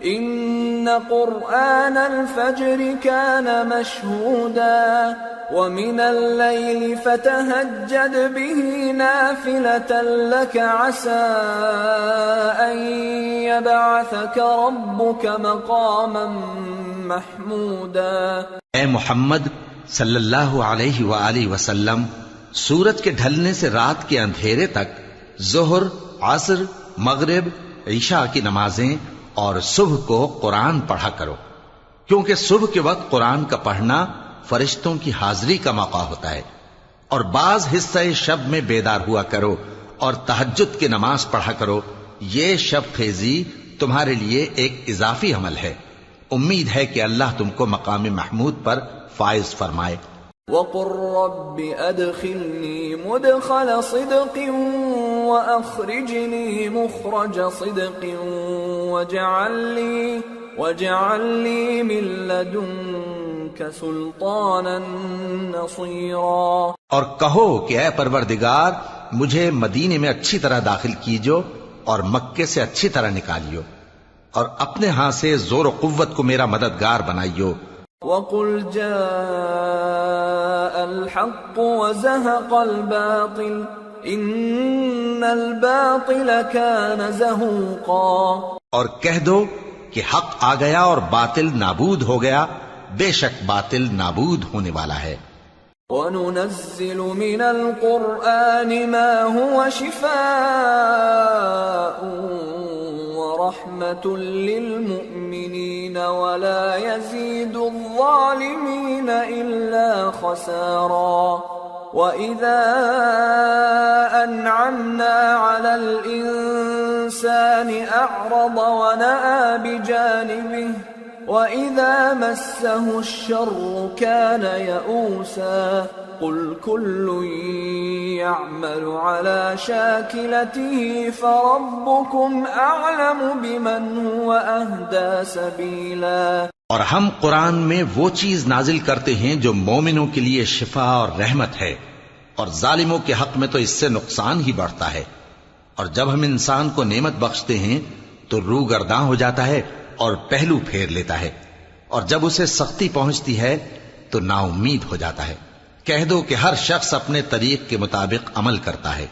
إن قرآن الفجر كان مشهودا ومن الليل فتهجد به نافلة لك عسى أن يبعثك ربك مقاما محمودا۔ اے محمد صلی اللہ علیہ وآلہ وسلم، سورج کے ڈھلنے سے رات کے اندھیرے تک ظہر، عصر، مغرب، عشاء کی نمازیں اور صبح کو قرآن پڑھا کرو، کیونکہ صبح کے وقت قرآن کا پڑھنا فرشتوں کی حاضری کا موقع ہوتا ہے، اور بعض حصہ شب میں بیدار ہوا کرو اور تہجد کی نماز پڑھا کرو۔ یہ شب خیزی تمہارے لیے ایک اضافی عمل ہے، امید ہے کہ اللہ تم کو مقام محمود پر فائز فرمائے۔ وَقُلْ رَبِّ أَدْخِلْنِي مُدْخَلَ صِدْقٍ وَأَخْرِجْنِي مُخْرَجَ صِدْقٍ وَاجْعَلْ لِي مِن لَّدُنكَ سُلْطَانًا نَّصِيرًا۔ اور کہو کہ اے پروردگار، مجھے مدینے میں اچھی طرح داخل کیجو اور مکے سے اچھی طرح نکالیو، اور اپنے ہاں سے زور و قوت کو میرا مددگار بنائیو. وَقُلْ جَاءَ الْحَقُّ وَزَهَقَ الْبَاطِلُ إِنَّ الْبَاطِلَ كَانَ زَهُوقًا. اور کہہ دو کہ حق آ گیا اور باطل نابود ہو گیا، بے شک باطل نابود ہونے والا ہے. وَنُنَزِّلُ مِنَ الْقُرْآنِ مَا هُوَ شِفَاءٌ وَرَحْمَةٌ لِّلْمُؤْمِنِينَ وَلَا يَزِيدُ الظَّالِمِينَ إِلَّا خَسَارًا. وَإِذَا أَنْعَمْنَا عَلَى الْإِنسَانِ أَعْرَضَ وَنَأَىٰ بِجَانِبِهِ وَإِذَا مَسَّهُ الشَّرُّ كَانَ يَئُوسًا. قُلْ كُلٌّ يَعْمَلُ عَلَى شَاكِلَتِهِ فَرَبُّكُمْ أَعْلَمُ بِمَنْ هُوَ أَهْدَىٰ سَبِيلًا. اور ہم قرآن میں وہ چیز نازل کرتے ہیں جو مومنوں کے لیے شفا اور رحمت ہے، اور ظالموں کے حق میں تو اس سے نقصان ہی بڑھتا ہے. اور جب ہم انسان کو نعمت بخشتے ہیں تو روح گرداں ہو جاتا ہے اور پہلو پھیر لیتا ہے، اور جب اسے سختی پہنچتی ہے تو نا امید ہو جاتا ہے. کہہ دو کہ ہر شخص اپنے طریق کے مطابق عمل کرتا ہے،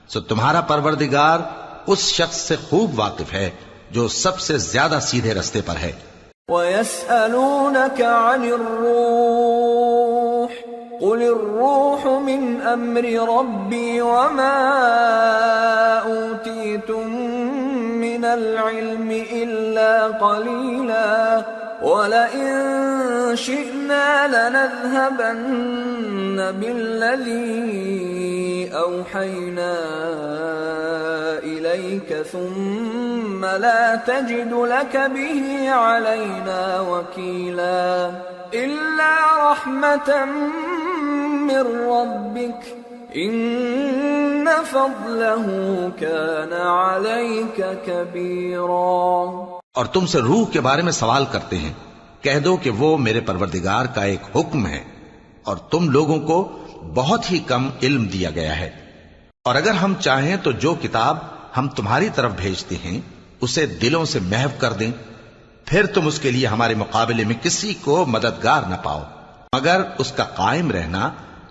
سو تمہارا پروردگار اس شخص سے خوب واقف ہے جو سب سے زیادہ سیدھے رستے پر ہے. وَيَسْأَلُونَكَ عَنِ الرُّوحِ قُلِ الرُّوحُ مِنْ أَمْرِ رَبِّي وَمَا أُوتِيتُم مِّنَ الْعِلْمِ إِلَّا قَلِيلًا وَلَئِن شِئْنَا لَنَذْهَبَنَّ بِالَّذِي أَوْحَيْنَا إِلَيْكَ ثُمَّ لَا تَجِدُ لَكَ بِهِ عَلَيْنَا وَكِيلًا إِلَّا رَحْمَةً مِّن رَّبِّكَ إِنَّ فَضْلَهُ كَانَ عَلَيْكَ كَبِيرًا. اور تم سے روح کے بارے میں سوال کرتے ہیں، کہہ دو کہ وہ میرے پروردگار کا ایک حکم ہے، اور تم لوگوں کو بہت ہی کم علم دیا گیا ہے. اور اگر ہم چاہیں تو جو کتاب ہم تمہاری طرف بھیجتے ہیں اسے دلوں سے محو کر دیں، پھر تم اس کے لیے ہمارے مقابلے میں کسی کو مددگار نہ پاؤ، مگر اس کا قائم رہنا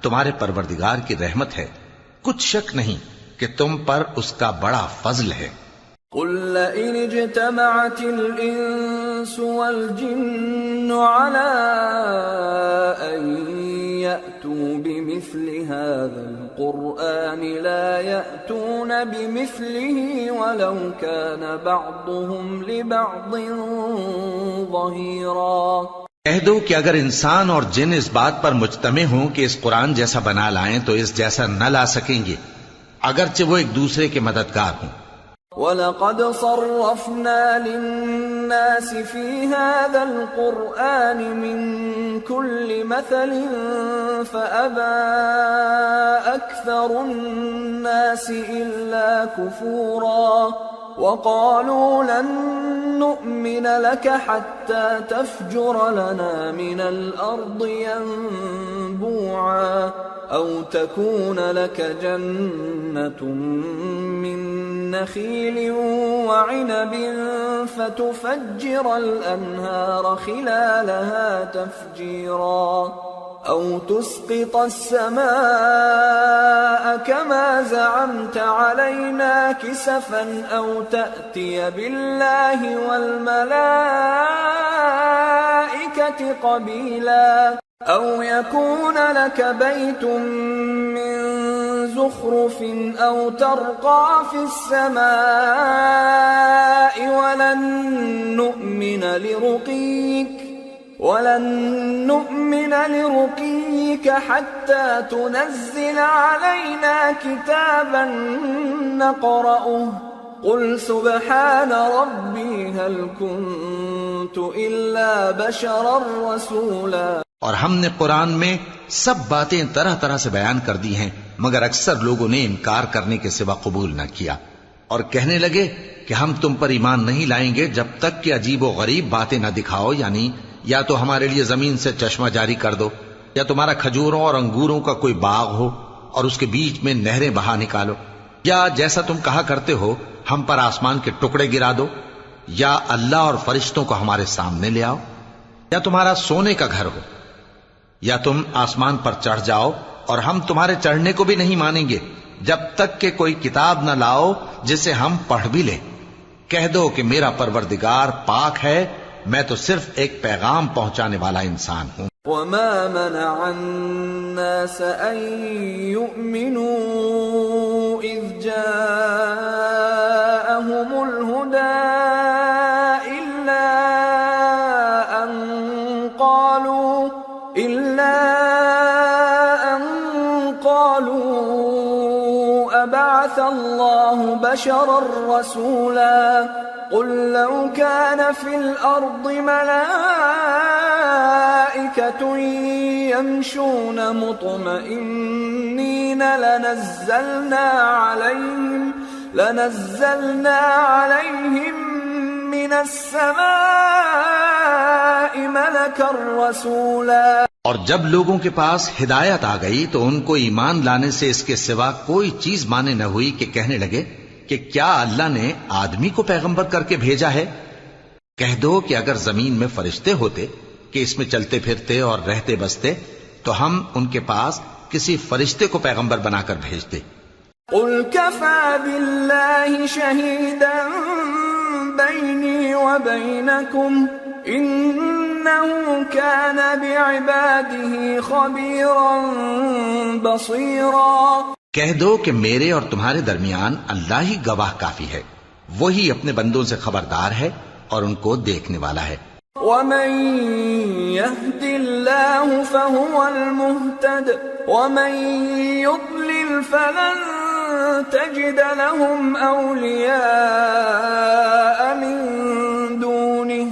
تمہارے پروردگار کی رحمت ہے. کچھ شک نہیں کہ تم پر اس کا بڑا فضل ہے. قُل لَّئِنِ اجْتَمَعَتِ الْإِنسُ وَالْجِنُّ عَلَىٰ أَن يَأْتُوا بِمِثْلِ هَٰذَا الْقُرْآنِ لَا يَأْتُونَ بِمِثْلِهِ وَلَوْ كَانَ بَعْضُهُمْ لِبَعْضٍ ظَهِيرًا. کہہ دو کہ اگر انسان اور جن اس بات پر مجتمع ہوں کہ اس قرآن جیسا بنا لائیں تو اس جیسا نہ لا سکیں گے، اگرچہ وہ ایک دوسرے کے مددگار ہوں. وَلَقَدْ صَرَّفْنَا لِلنَّاسِ فِي هَٰذَا الْقُرْآنِ مِن كُلِّ مَثَلٍ فَأَبَىٰ أَكْثَرُ النَّاسِ إِلَّا كُفُورًا. وَقَالُوا لَن نُّؤْمِنَ لَكَ حَتَّىٰ تَفْجُرَ لَنَا مِنَ الْأَرْضِ يَنبُوعًا أَوْ تَكُونَ لَكَ جَنَّةٌ مِّن نَّخِيلٍ وَعِنَبٍ فَتُفَجِّرَ الْأَنْهَارَ خِلَالَهَا تَفْجِيرًا أَوْ تُسْقِطَ السَّمَاءَ كَمَا زَعَمْتَ عَلَيْنَا كِسَفًا أَوْ تَأْتِيَ بِاللَّهِ وَالْمَلَائِكَةِ قَبِيلًا أَوْ يَكُونَ لَكَ بَيْتٌ مِّن زُخْرُفٍ أَوْ تَرْقَىٰ فِي السَّمَاءِ وَلَن نُّؤْمِنَ لِرُقِيِّكَ حَتَّىٰ تُنَزِّلَ عَلَيْنَا كِتَابًا نَّقْرَؤُهُ قُلْ سُبْحَانَ رَبِّي هَلْ كُنتُ إِلَّا بَشَرًا رَّسُولًا. اور ہم نے قرآن میں سب باتیں طرح طرح سے بیان کر دی ہیں، مگر اکثر لوگوں نے انکار کرنے کے سوا قبول نہ کیا، اور کہنے لگے کہ ہم تم پر ایمان نہیں لائیں گے جب تک کہ عجیب و غریب باتیں نہ دکھاؤ، یعنی یا تو ہمارے لیے زمین سے چشمہ جاری کر دو، یا تمہارا کھجوروں اور انگوروں کا کوئی باغ ہو اور اس کے بیچ میں نہریں بہا نکالو، یا جیسا تم کہا کرتے ہو ہم پر آسمان کے ٹکڑے گرا دو. یا اللہ اور فرشتوں کو ہمارے سامنے لے آؤ، یا تمہارا سونے کا گھر ہو، یا تم آسمان پر چڑھ جاؤ اور ہم تمہارے چڑھنے کو بھی نہیں مانیں گے جب تک کہ کوئی کتاب نہ لاؤ جسے ہم پڑھ بھی لیں۔ کہہ دو کہ میرا پروردگار پاک ہے، میں تو صرف ایک پیغام پہنچانے والا انسان ہوں۔ وما منع الناس أن يؤمنوا إذ جاءهم الهدى إلا أن قالوا أبعث الله بشرا رسولا قل لو كان في الأرض ملائكة يمشون مطمئنين لنزلنا عليهم من السماء ملكا رسولا۔ اور جب لوگوں کے پاس ہدایت آ گئی تو ان کو ایمان لانے سے اس کے سوا کوئی چیز مانے نہ ہوئی کہ کہنے لگے کہ کیا اللہ نے آدمی کو پیغمبر کر کے بھیجا ہے؟ کہہ دو کہ اگر زمین میں فرشتے ہوتے کہ اس میں چلتے پھرتے اور رہتے بستے تو ہم ان کے پاس کسی فرشتے کو پیغمبر بنا کر بھیجتے۔ قل كفى بالله شهيدا بيني وبينكم إنه كان بعباده خبيرا بصيرا۔ کہہ دو کہ میرے اور تمہارے درمیان اللہ ہی گواہ کافی ہے، وہی اپنے بندوں سے خبردار ہے اور ان کو دیکھنے والا ہے۔ ومن يهد الله فهو المهتد ومن يضلل فلن تجد لهم أولياء من دونه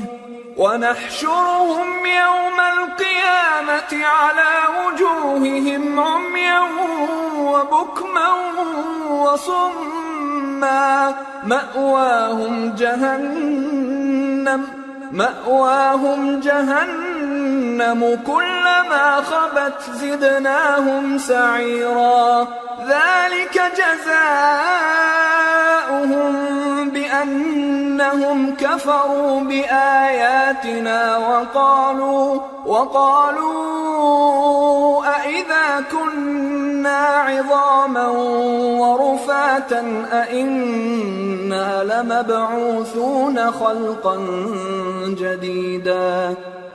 ونحشرهم يوم القيامة على وجوههم عميا وبكما وصما مأواهم جهنم كلما خبت زدناهم سعيرا ذلك جزاؤهم بأنهم كفروا بآياتنا وقالوا أئذا كنا عظاما ورفاتا أئنا لمبعوثون خلقا جديدا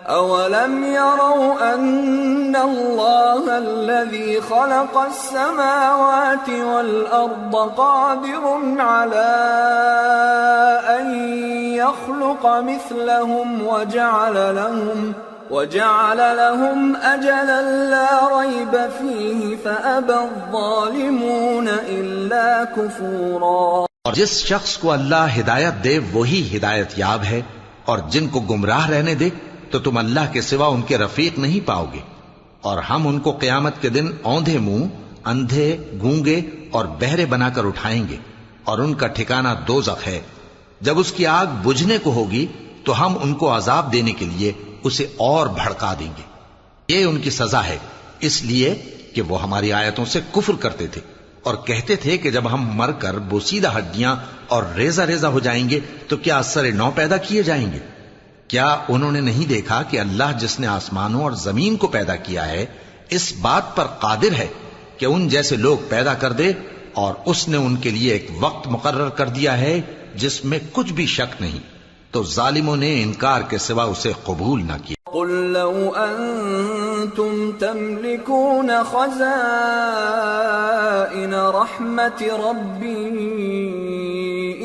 أولم يروا أن الله الذي خلق السماوات والأرض قادر على أن يخلق مثلهم وجعل لهم أجلا لا ريب فيه فأبى الظالمون إلا كفورا۔ اور جس شخص کو اللہ ہدایت دے وہی ہدایت یاب ہے، اور جن کو گمراہ رہنے دے تو تم اللہ کے سوا ان کے رفیق نہیں پاؤ گے۔ اور ہم ان کو قیامت کے دن اوندھے منہ، اندھے، گونگے اور بہرے بنا کر اٹھائیں گے، اور ان کا ٹھکانہ دوزخ ہے۔ جب اس کی آگ بجھنے کو ہوگی تو ہم ان کو عذاب دینے کے لیے اسے اور بھڑکا دیں گے۔ یہ ان کی سزا ہے، اس لیے کہ وہ ہماری آیتوں سے کفر کرتے تھے اور کہتے تھے کہ جب ہم مر کر بوسیدہ ہڈیاں اور ریزہ ریزہ ہو جائیں گے تو کیا اثر نو پیدا کیے جائیں گے؟ کیا انہوں نے نہیں دیکھا کہ اللہ جس نے آسمانوں اور زمین کو پیدا کیا ہے اس بات پر قادر ہے کہ ان جیسے لوگ پیدا کر دے، اور اس نے ان کے لیے ایک وقت مقرر کر دیا ہے جس میں کچھ بھی شک نہیں، تو ظالموں نے انکار کے سوا اسے قبول نہ کیا۔ قل لو أنتم تملكون خزائن رحمة ربي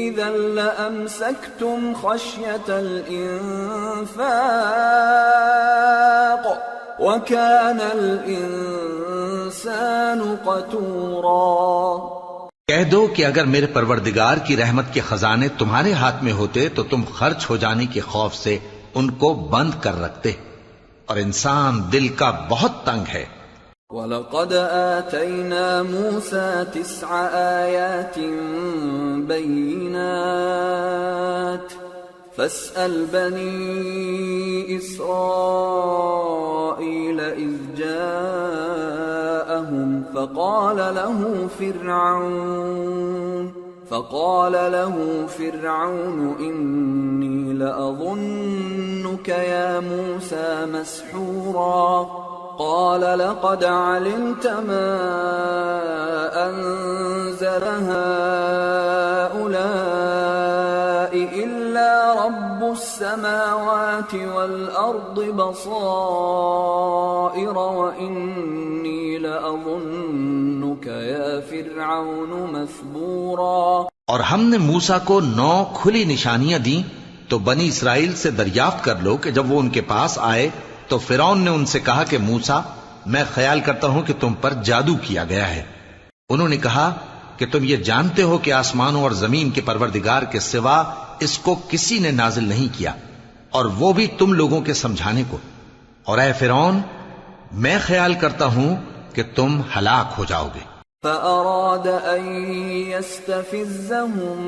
إذا لأمسكتم خشية الإنفاق وكان الإنسان قتورا۔ کہہ دو کہ اگر میرے پروردگار کی رحمت کے خزانے تمہارے ہاتھ میں ہوتے تو تم خرچ ہو جانے کے خوف سے ان کو بند کر رکھتے، اور انسان دل کا بہت تنگ ہے۔ وَلَقَدْ آتَيْنَا مُوسَى 9 آيَاتٍ بَيِّنَاتٍ فَاسْأَلْ بَنِي إِسْرَائِيلَ إِذْ جَاءَهُمْ فَقَالَ فقال له فرعون إني لأظنك يا موسى مسحورا قال لقد علمت ما أنزل هؤلاء إلا رب السماوات والأرض بصائر وإني لأظنك يا فرعون مثبورا. اور ہم نے موسیٰ کو 9 کھلی نشانیاں دیں تو بنی اسرائیل سے دریافت کر لو کہ جب وہ ان کے پاس آئے تو فرعون نے ان سے کہا کہ موسیٰ میں خیال کرتا ہوں کہ تم پر جادو کیا گیا ہے. انہوں نے کہا کہ تم یہ جانتے ہو کہ آسمانوں اور زمین کے پروردگار کے سوا اس کو کسی نے نازل نہیں کیا اور وہ بھی تم لوگوں کے سمجھانے کو. اور اے فرعون میں خیال کرتا ہوں کہ تم ہلاک ہو جاؤ گے. فأراد أن يستفزهم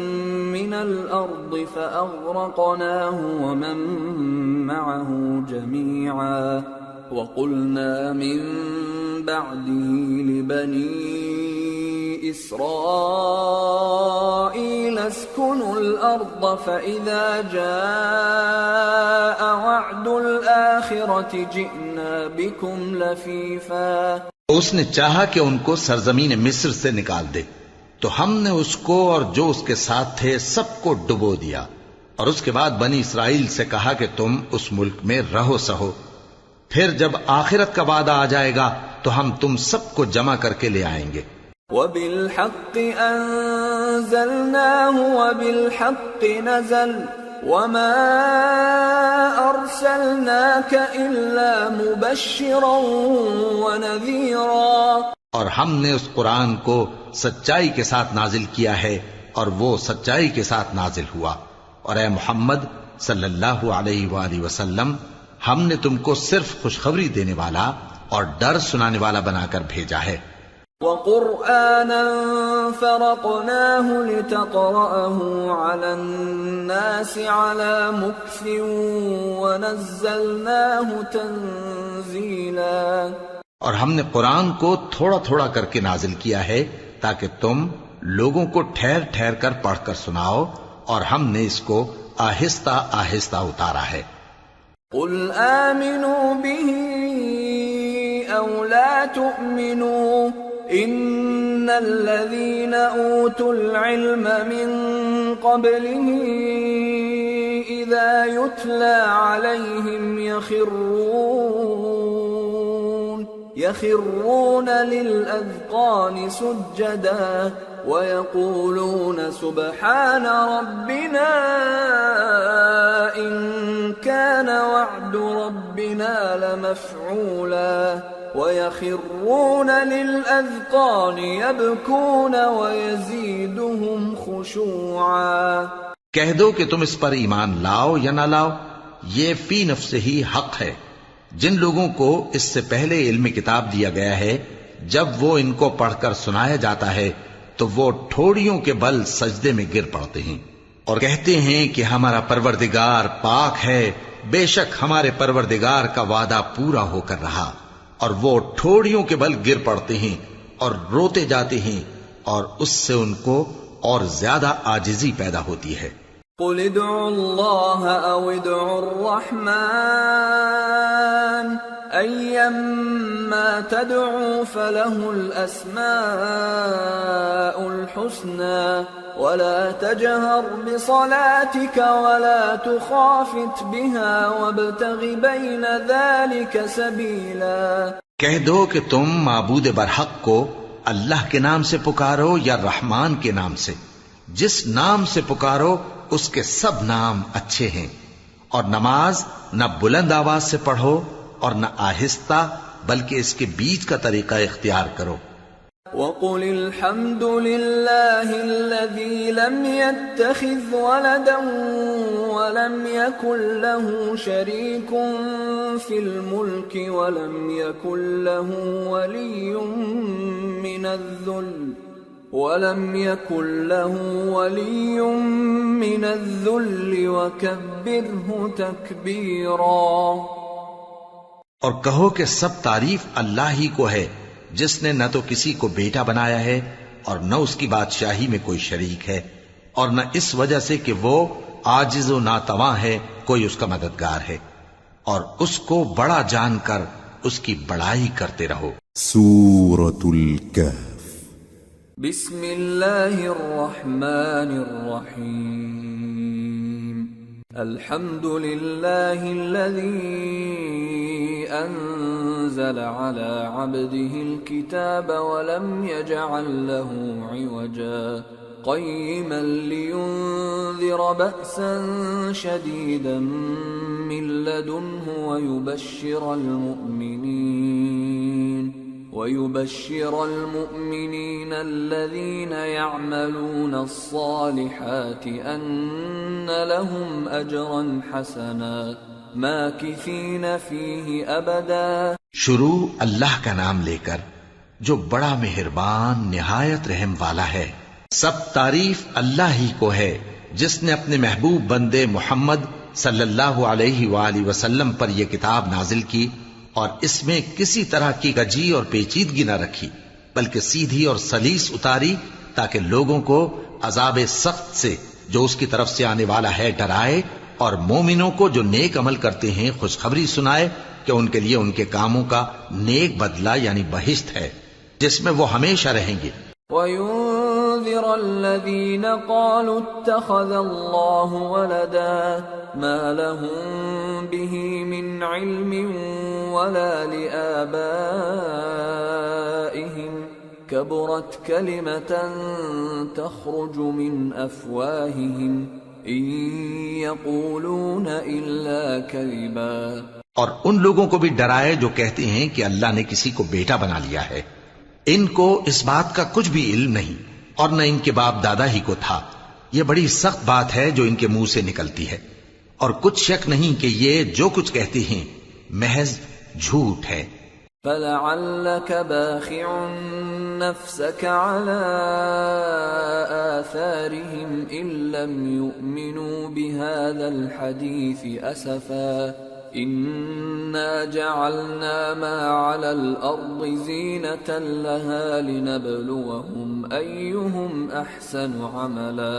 من الأرض فأغرقناه ومن معه جميعا وقلنا من بعده لبني إسرائيل اسكنوا الأرض فإذا جاء وعد الآخرة جئنا بكم لفيفا. اس نے چاہا کہ ان کو سرزمین مصر سے نکال دے تو ہم نے اس کو اور جو اس کے ساتھ تھے سب کو ڈبو دیا اور اس کے بعد بنی اسرائیل سے کہا کہ تم اس ملک میں رہو سہو. پھر جب آخرت کا وعدہ آ جائے گا تو ہم تم سب کو جمع کر کے لے آئیں گے. وَبِالْحَقِّ أَنزَلْنَاهُ وَبِالْحَقِّ نَزَلَ وَمَا أَرْسَلْنَاكَ إِلَّا مُبَشِّرًا وَنَذِيرًا. اور ہم نے اس قرآن کو سچائی کے ساتھ نازل کیا ہے اور وہ سچائی کے ساتھ نازل ہوا. اور اے محمد صلی اللہ علیہ وآلہ وسلم ہم نے تم کو صرف خوشخبری دینے والا اور ڈر سنانے والا بنا کر بھیجا ہے. وَقُرْآنًا فَرَقْنَاهُ لِتَقْرَأَهُ عَلَى النَّاسِ عَلَى مُكْثٍ وَنَزَّلْنَاهُ تَنزِيلًا. اور ہم نے قرآن کو تھوڑا تھوڑا کر کے نازل کیا ہے تاکہ تم لوگوں کو ٹھہر ٹھہر کر پڑھ کر سناؤ اور ہم نے اس کو آہستہ آہستہ اتارا ہے. قُلْ آمِنُوا بِهِ أَوْ لَا تُؤْمِنُوا إِنَّ الَّذِينَ أُوتُوا الْعِلْمَ مِنْ قَبْلِهِ إِذَا يُتْلَى عَلَيْهِمْ يَخِرُّونَ لِلْأَذْقَانِ سُجَّدًا وَيَقُولُونَ سُبْحَانَ رَبِّنَا إِن كَانَ وَعْدُ رَبِّنَا لَمَفْعُولًا وَيَخِرُّونَ لِلْأَذْقَانِ يَبْكُونَ وَيَزِيدُهُمْ خُشُوعًا. کہہ دو کہ تم اس پر ایمان لاؤ یا نہ لاؤ یہ فی نفس ہی حق ہے. جن لوگوں کو اس سے پہلے علم کتاب دیا گیا ہے جب وہ ان کو پڑھ کر سنایا جاتا ہے تو وہ ٹھوڑیوں کے بل سجدے میں گر پڑتے ہیں اور کہتے ہیں کہ ہمارا پروردگار پاک ہے، بے شک ہمارے پروردگار کا وعدہ پورا ہو کر رہا. اور وہ ٹھوڑیوں کے بل گر پڑتے ہیں اور روتے جاتے ہیں اور اس سے ان کو اور زیادہ عاجزی پیدا ہوتی ہے. قُلِ ادْعُوا اللَّهَ أَوِ ادْعُوا الرَّحْمَنَ أَيَّمَّا تَدْعُوا فَلَهُ الْأَسْمَاءُ الْحُسْنَى وَلَا تَجْهَرْ بِصَلَاتِكَ وَلَا تُخَافِتْ بِهَا وَابْتَغِ بَيْنَ ذَلِكَ سَبِيلًا. کہہ دو کہ تم معبود برحق کو اللہ کے نام سے پکارو یا رحمان کے نام سے. جس نام سے پکارو اس کے سب نام اچھے ہیں. اور نماز نہ بلند آواز سے پڑھو اور نہ آہستہ بلکہ اس کے بیچ کا طریقہ اختیار کرو. وَقُلِ الْحَمْدُ لِلَّهِ الَّذِي لَمْ يَتَّخِذْ وَلَدًا وَلَمْ يَكُنْ لَهُ شَرِيكٌ فِي الْمُلْكِ وَلَمْ يَكُنْ لَهُ وَلِيٌّ مِّنَ الذُّلِّ وَكَبِّرْهُ تَكْبِيرًا. اور کہو کہ سب تعریف اللہ ہی کو ہے جس نے نہ تو کسی کو بیٹا بنایا ہے اور نہ اس کی بادشاہی میں کوئی شریک ہے، اور نہ اس وجہ سے کہ وہ عاجز و ناتواں ہے کوئی اس کا مددگار ہے، اور اس کو بڑا جان کر اس کی بڑائی کرتے رہو۔ سورة الكهف بسم اللہ الرحمن الرحیم الحمد للہ الذی انزل على عبده الكتاب ولم يجعل له عوجا قيما لينذر بأسا شديدا من لدنه ويبشر المؤمنين الذين يعملون الصالحات أن لهم أجرا حسنا ماكثين فيه أبدا۔ شروع اللہ کا نام لے کر جو بڑا مہربان نہایت رحم والا ہے۔ سب تعریف اللہ ہی کو ہے جس نے اپنے محبوب بندے محمد صلی اللہ علیہ وآلہ وسلم پر یہ کتاب نازل کی اور اس میں کسی طرح کی کجی اور پیچیدگی نہ رکھی، بلکہ سیدھی اور سلیس اتاری تاکہ لوگوں کو عذاب سخت سے جو اس کی طرف سے آنے والا ہے ڈرائے، اور مومنوں کو جو نیک عمل کرتے ہیں خوشخبری سنائے کہ ان کے لیے ان کے کاموں کا نیک بدلہ یعنی بہشت ہے جس میں وہ ہمیشہ رہیں گے۔ وَيُنذِرَ الَّذِينَ قَالُوا اتَّخَذَ اللَّهُ وَلَدًا مَا لَهُم بِهِ مِنْ عِلْمٍ وَلَا لِآبَائِهِمْ كَبُرَتْ كَلِمَةً تَخْرُجُ مِنْ أَفْوَاهِهِمْ إِنْ يَقُولُونَ إِلَّا كَذِبًا۔ اور ان لوگوں کو بھی ڈرائے جو کہتے ہیں کہ اللہ نے کسی کو بیٹا بنا لیا ہے، ان کو اس بات کا کچھ بھی علم نہیں اور نہ ان کے باپ دادا ہی کو تھا۔ یہ بڑی سخت بات ہے جو ان کے منہ سے نکلتی ہے، اور کچھ شک نہیں کہ یہ جو کچھ کہتے ہیں محض جھوٹ ہے۔ فَلَعَلَّكَ بَاخِعٌ نَفْسَكَ عَلَىٰ آثَارِهِمْ إِن لَّمْ يُؤْمِنُوا بِهَٰذَا الْحَدِيثِ أَسَفًا إِنَّا جَعَلْنَا مَا عَلَى الْأَرْضِ زِينَةً لَهَا لِنَبْلُوَهُمْ أَيُّهُمْ أَحْسَنُ عَمَلًا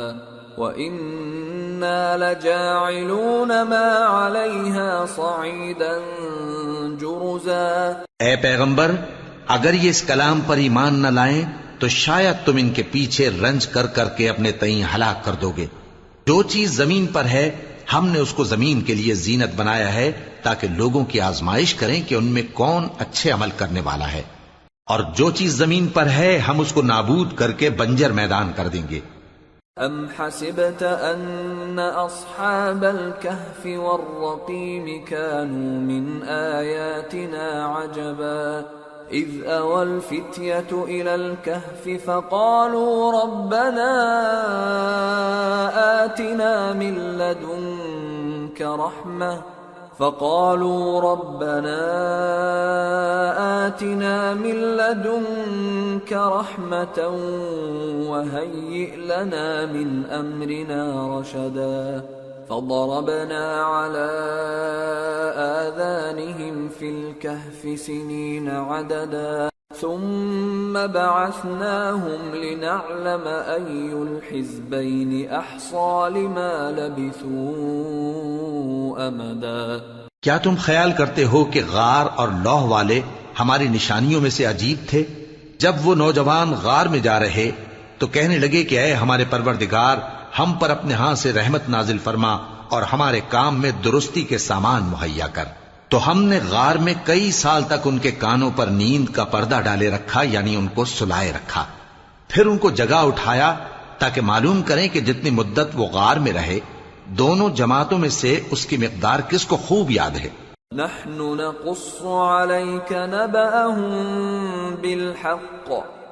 وَإِنَّا لَجَاعِلُونَ مَا عَلَيْهَا صَعِيدًا جُرُزًا۔ اے پیغمبر، اگر یہ اس کلام پر ایمان نہ لائیں تو شاید تم ان کے پیچھے رنج کر کر کے اپنے تئیں ہلاک کر دو گے۔ جو چیز زمین پر ہے ہم نے اس کو زمین کے لیے زینت بنایا ہے تاکہ لوگوں کی آزمائش کریں کہ ان میں کون اچھے عمل کرنے والا ہے، اور جو چیز زمین پر ہے ہم اس کو نابود کر کے بنجر میدان کر دیں گے۔ ام حسبت ان اصحاب الكهف والرقيم كانوا من آياتنا عجبا اذ اوى الفتية الى الكهف فقالوا ربنا آتنا من لدنك رحمة وهيئ لنا من أمرنا رشدا فضربنا على آذانهم في الكهف سنين عددا ثم بعثناهم لنعلم أي الحزبين أحصى لما لبثوا أمدا۔ کیا تم خیال کرتے ہو کہ غار اور لوح والے ہماری نشانیوں میں سے عجیب تھے؟ جب وہ نوجوان غار میں جا رہے تو کہنے لگے کہ اے ہمارے پروردگار، ہم پر اپنے ہاں سے رحمت نازل فرما اور ہمارے کام میں درستی کے سامان مہیا کر۔ تو ہم نے غار میں کئی سال تک ان کے کانوں پر نیند کا پردہ ڈالے رکھا، یعنی ان کو سلائے رکھا، پھر ان کو جگا اٹھایا تاکہ معلوم کریں کہ جتنی مدت وہ غار میں رہے دونوں جماعتوں میں سے اس کی مقدار کس کو خوب یاد ہے۔ نحن نقص عليك نبأهم بالحق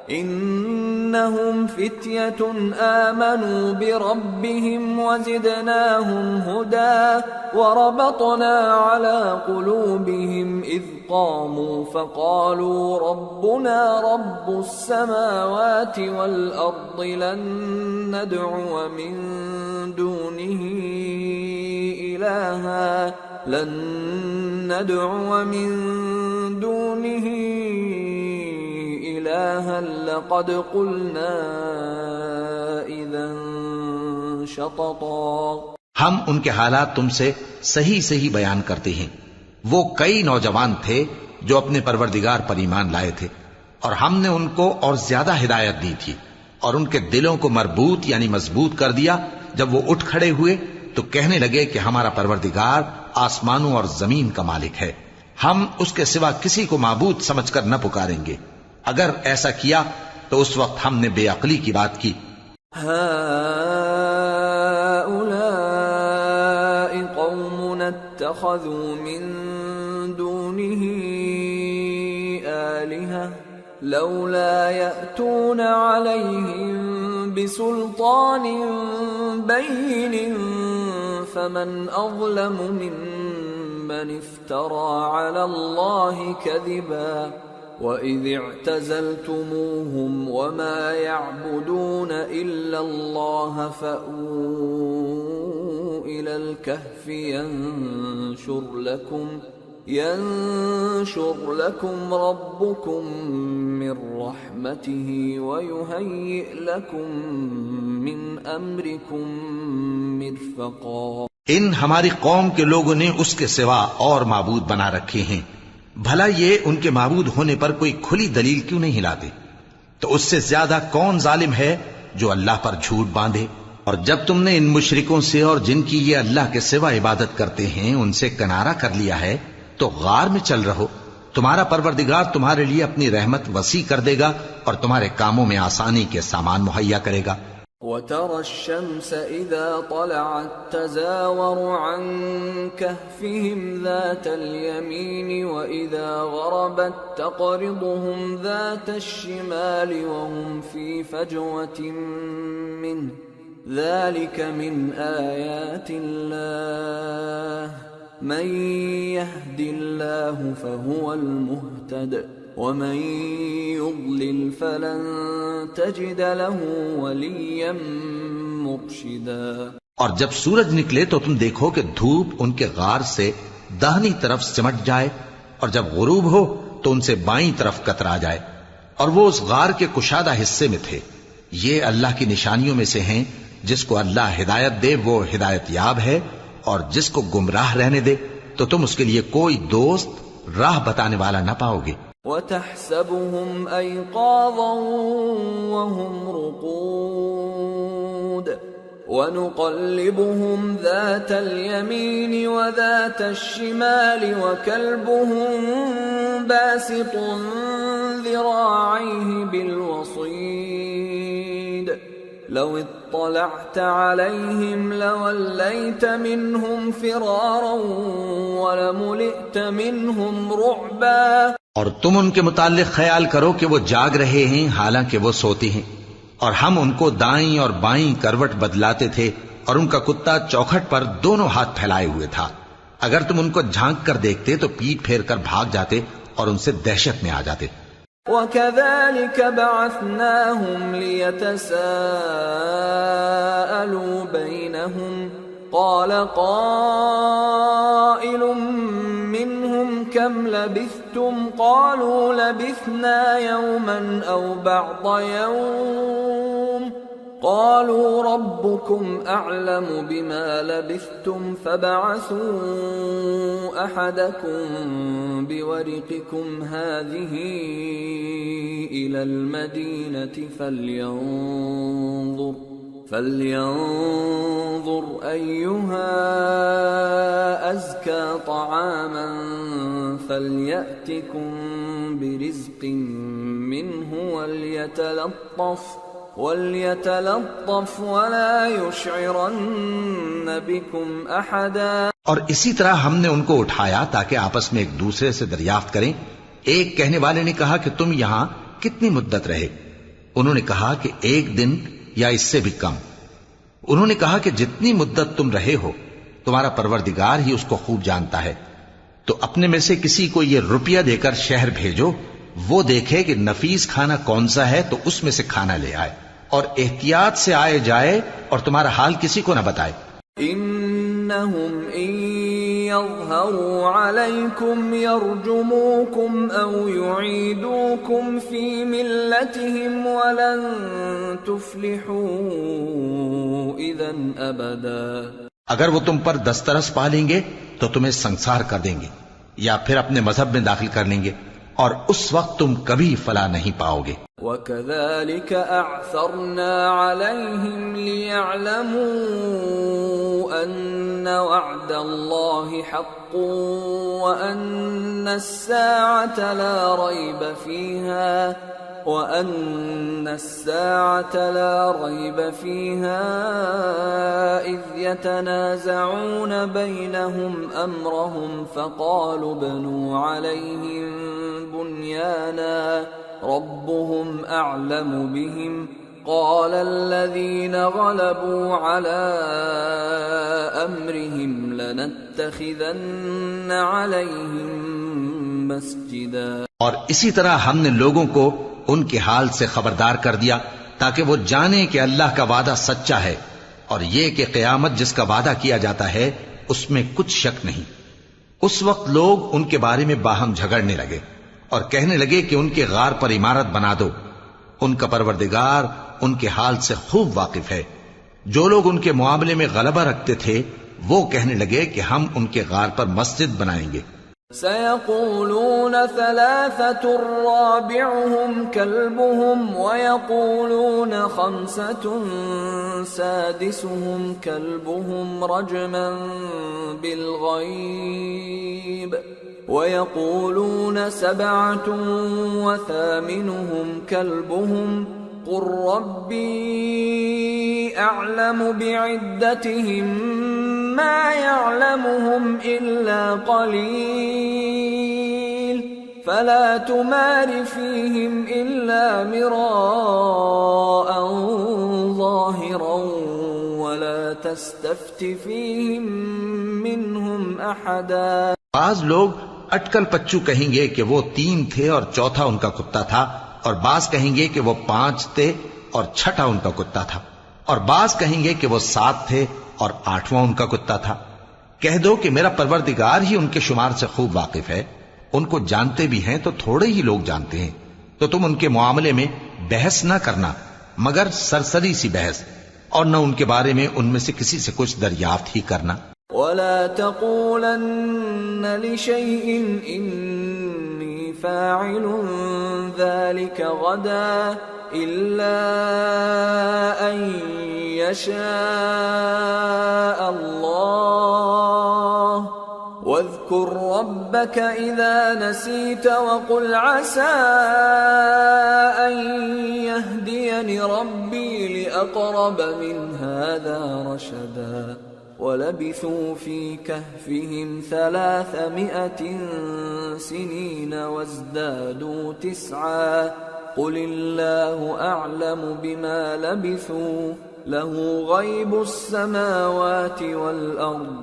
انهم فتية آمنوا بربهم وزدناهم هدى وربطنا على قلوبهم إذ قاموا فقالوا ربنا رب السماوات والأرض لن ندعو من دونه إلها لقد قلنا إذا شططا. ہم ان کے حالات تم سے صحیح صحیح بیان کرتے ہیں. وہ کئی نوجوان تھے جو اپنے پروردگار پر ایمان لائے تھے، اور ہم نے ان کو اور زیادہ ہدایت دی تھی، اور ان کے دلوں کو مربوط یعنی مضبوط کر دیا. جب وہ اٹھ کھڑے ہوئے تو کہنے لگے کہ ہمارا پروردگار آسمانوں اور زمین کا مالک ہے، ہم اس کے سوا کسی کو معبود سمجھ کر نہ پکاریں گے. اگر ایسا کیا تو اس وقت ہم نے بے عقلی کی بات کی. اتخذوا من دونه آلهة لولا يأتون عليهم بسلطان بين فمن أظلم ممن افترى على الله كذبا. وَإِذِ اعْتَزَلْتُمُوهُمْ وَمَا يَعْبُدُونَ إِلَّا اللَّهَ فَأْوُوا إِلَى الْكَهْفِ يَنشُرْ لَكُمْ رَبُّكُمْ مِنْ رَحْمَتِهِ وَيُهَيِّئْ لَكُمْ مِنْ أَمْرِكُمْ مِرْفَقًا. ان ہماری قوم کے لوگوں نے اس کے سوا اور معبود بنا رکھے ہیں، بھلا یہ ان کے معبود ہونے پر کوئی کھلی دلیل کیوں نہیں لاتے؟ تو اس سے زیادہ کون ظالم ہے جو اللہ پر جھوٹ باندھے؟ اور جب تم نے ان مشرکوں سے اور جن کی یہ اللہ کے سوا عبادت کرتے ہیں ان سے کنارہ کر لیا ہے تو غار میں چل رہو، تمہارا پروردگار تمہارے لیے اپنی رحمت وسیع کر دے گا اور تمہارے کاموں میں آسانی کے سامان مہیا کرے گا. وَتَرَى الشَّمْسَ إِذَا طَلَعَتْ تَزَاوَرُ عَنْ كَهْفِهِمْ ذَاتَ الْيَمِينِ وَإِذَا غَرَبَتْ تَقْرِضُهُمْ ذَاتَ الشِّمَالِ وَهُمْ فِي فَجْوَةٍ مِّنْهُ ذَلِكَ مِنْ آيَاتِ اللَّهِ مَنْ يَهْدِ اللَّهُ فَهُوَ الْمُهْتَدِ وَمَنْ يُضْلِلْ فَلَنْ تَجِدَ لَهُ وَلِيًّا مُرْشِدًا. اور جب سورج نکلے تو تم دیکھو کہ دھوپ ان کے غار سے داہنی طرف سمٹ جائے، اور جب غروب ہو تو ان سے بائیں طرف کترا جائے، اور وہ اس غار کے کشادہ حصے میں تھے. یہ اللہ کی نشانیوں میں سے ہیں. جس کو اللہ ہدایت دے وہ ہدایت یاب ہے، اور جس کو گمراہ رہنے دے تو تم اس کے لیے کوئی دوست راہ بتانے والا نہ پاؤ گے. وَتَحْسَبُهُمْ أَيْقَاظًا وَهُمْ رُقُودٌ وَنُقَلِّبُهُمْ ذَاتَ الْيَمِينِ وَذَاتَ الشِّمَالِ وَكَلْبُهُمْ بَاسِطٌ ذِرَاعَيْهِ بِالْوَصِيدِ لَوِ اطَّلَعْتَ عَلَيْهِمْ لَوَلَّيْتَ مِنْهُمْ فِرَارًا وَلَمُلِئْتَ مِنْهُمْ رُعْبًا. اور تم ان کے متعلق خیال کرو کہ وہ جاگ رہے ہیں حالانکہ وہ سوتے ہیں، اور ہم ان کو دائیں اور بائیں کروٹ بدلاتے تھے، اور ان کا کتا چوکھٹ پر دونوں ہاتھ پھیلائے ہوئے تھا. اگر تم ان کو جھانک کر دیکھتے تو پیٹ پھیر کر بھاگ جاتے اور ان سے دہشت میں آ جاتے. وَكَذَلِكَ بَعَثْنَاهُمْ لِيَتَسَاءَلُوا بَيْنَهُمْ قَالَ قَائِلٌ مِّنْهُمْ كَمْ لَبِثْتُمْ قَالُوا لَبِثْنَا يَوْمًا أَوْ بَعْضَ يَوْمٍ قَالُوا رَبُّكُمْ أَعْلَمُ بِمَا لَبِثْتُمْ فَابْعَثُوا أَحَدَكُمْ بِوَرِقِكُمْ هَٰذِهِ إِلَى الْمَدِينَةِ فَلْيَنظُرْ أَيُّهَا أَزْكَىٰ طَعَامًا فَلْيَأْتِكُمْ بِرِزْقٍ مِّنْهُ وَلْيَتَلَطَّفْ وَلَا يُشْعِرَنَّ بِكُمْ أَحَدًا. اور اسی طرح ہم نے ان کو اٹھایا تاکہ آپس میں ایک دوسرے سے دریافت کریں. ایک کہنے والے نے کہا کہ تم یہاں کتنی مدت رہے؟ انہوں نے کہا کہ 1 دن یا اس سے بھی کم. انہوں نے کہا کہ جتنی مدت تم رہے ہو تمہارا پروردگار ہی اس کو خوب جانتا ہے. تو اپنے میں سے کسی کو یہ روپیہ دے کر شہر بھیجو، وہ دیکھے کہ نفیس کھانا کون سا ہے تو اس میں سے کھانا لے آئے، اور احتیاط سے آئے جائے اور تمہارا حال کسی کو نہ بتائے. انہم ان يظهروا عليكم يرجموكم أو يعيدوكم في ملتهم ولن تفلحوا إذا أبدا. اگر وہ تم پر دسترس پا لیں گے تو تمہیں سنسار کر دیں گے یا پھر اپنے مذہب میں داخل کر لیں گے اور اس وقت تم کبھی فلاح نہیں پاؤ گے. وَكَذَلِكَ أَعْثَرْنَا عَلَيْهِمْ لِيَعْلَمُوا أَنَّ وَعْدَ اللَّهِ حَقٌّ وَأَنَّ السَّاعَةَ لَا رَيْبَ فِيهَا إِذْ يَتَنَازَعُونَ بَيْنَهُمْ أَمْرَهُمْ فَقَالُوا ابْنُوا عَلَيْهِمْ بُنْيَانًا رَبُّهُمْ أَعْلَمُ بِهِمْ قَالَ الَّذِينَ غَلَبُوا عَلَى أَمْرِهِمْ لَنَتَّخِذَنَّ عَلَيْهِمْ مَسْجِدًا. اور اسی طرح ہم نے لوگوں کو ان کے حال سے خبردار کر دیا تاکہ وہ جانیں کہ اللہ کا وعدہ سچا ہے اور یہ کہ قیامت جس کا وعدہ کیا جاتا ہے اس میں کچھ شک نہیں. اس وقت لوگ ان کے بارے میں باہم جھگڑنے لگے اور کہنے لگے کہ ان کے غار پر عمارت بنا دو. ان کا پروردگار ان کے حال سے خوب واقف ہے. جو لوگ ان کے معاملے میں غلبہ رکھتے تھے وہ کہنے لگے کہ ہم ان کے غار پر مسجد بنائیں گے. سيقولون ثلاثة رابعهم كلبهم ويقولون خمسة سادسهم كلبهم رجما بالغيب ويقولون سبعة وثامنهم كلبهم قل ربي أعلم بعدتهم ما يعلمهم إلا قليل فلا تمار فيهم إلا مراء ظاهرا ولا تستفت فيهم منهم أحدا. بعض لوگ اٹکل پچو کہیں گے کہ وہ 3 تھے اور چوتھا ان کا کتا تھا، اور بعض کہیں گے کہ وہ 5 تھے اور چھٹا ان کا کتا تھا، اور بعض کہیں گے کہ وہ 7 تھے اور 8واں ان کا کتا تھا. کہہ دو کہ میرا پروردگار ہی ان کے شمار سے خوب واقف ہے. ان کو جانتے بھی ہیں تو تھوڑے ہی لوگ جانتے ہیں. تو تم ان کے معاملے میں بحث نہ کرنا مگر سرسری سی بحث، اور نہ ان کے بارے میں ان میں سے کسی سے کچھ دریافت ہی کرنا. ولا تقولن لشيء إني فاعل ذلك غدا إلا أن يشاء الله واذكر ربك إذا نسيت وقل عسى أن يهديني ربي لأقرب من هذا رشدا. ولبثوا في كهفهم 300 سنين وازدادوا 9 قل الله أعلم بما لبثوا له غيب السماوات والأرض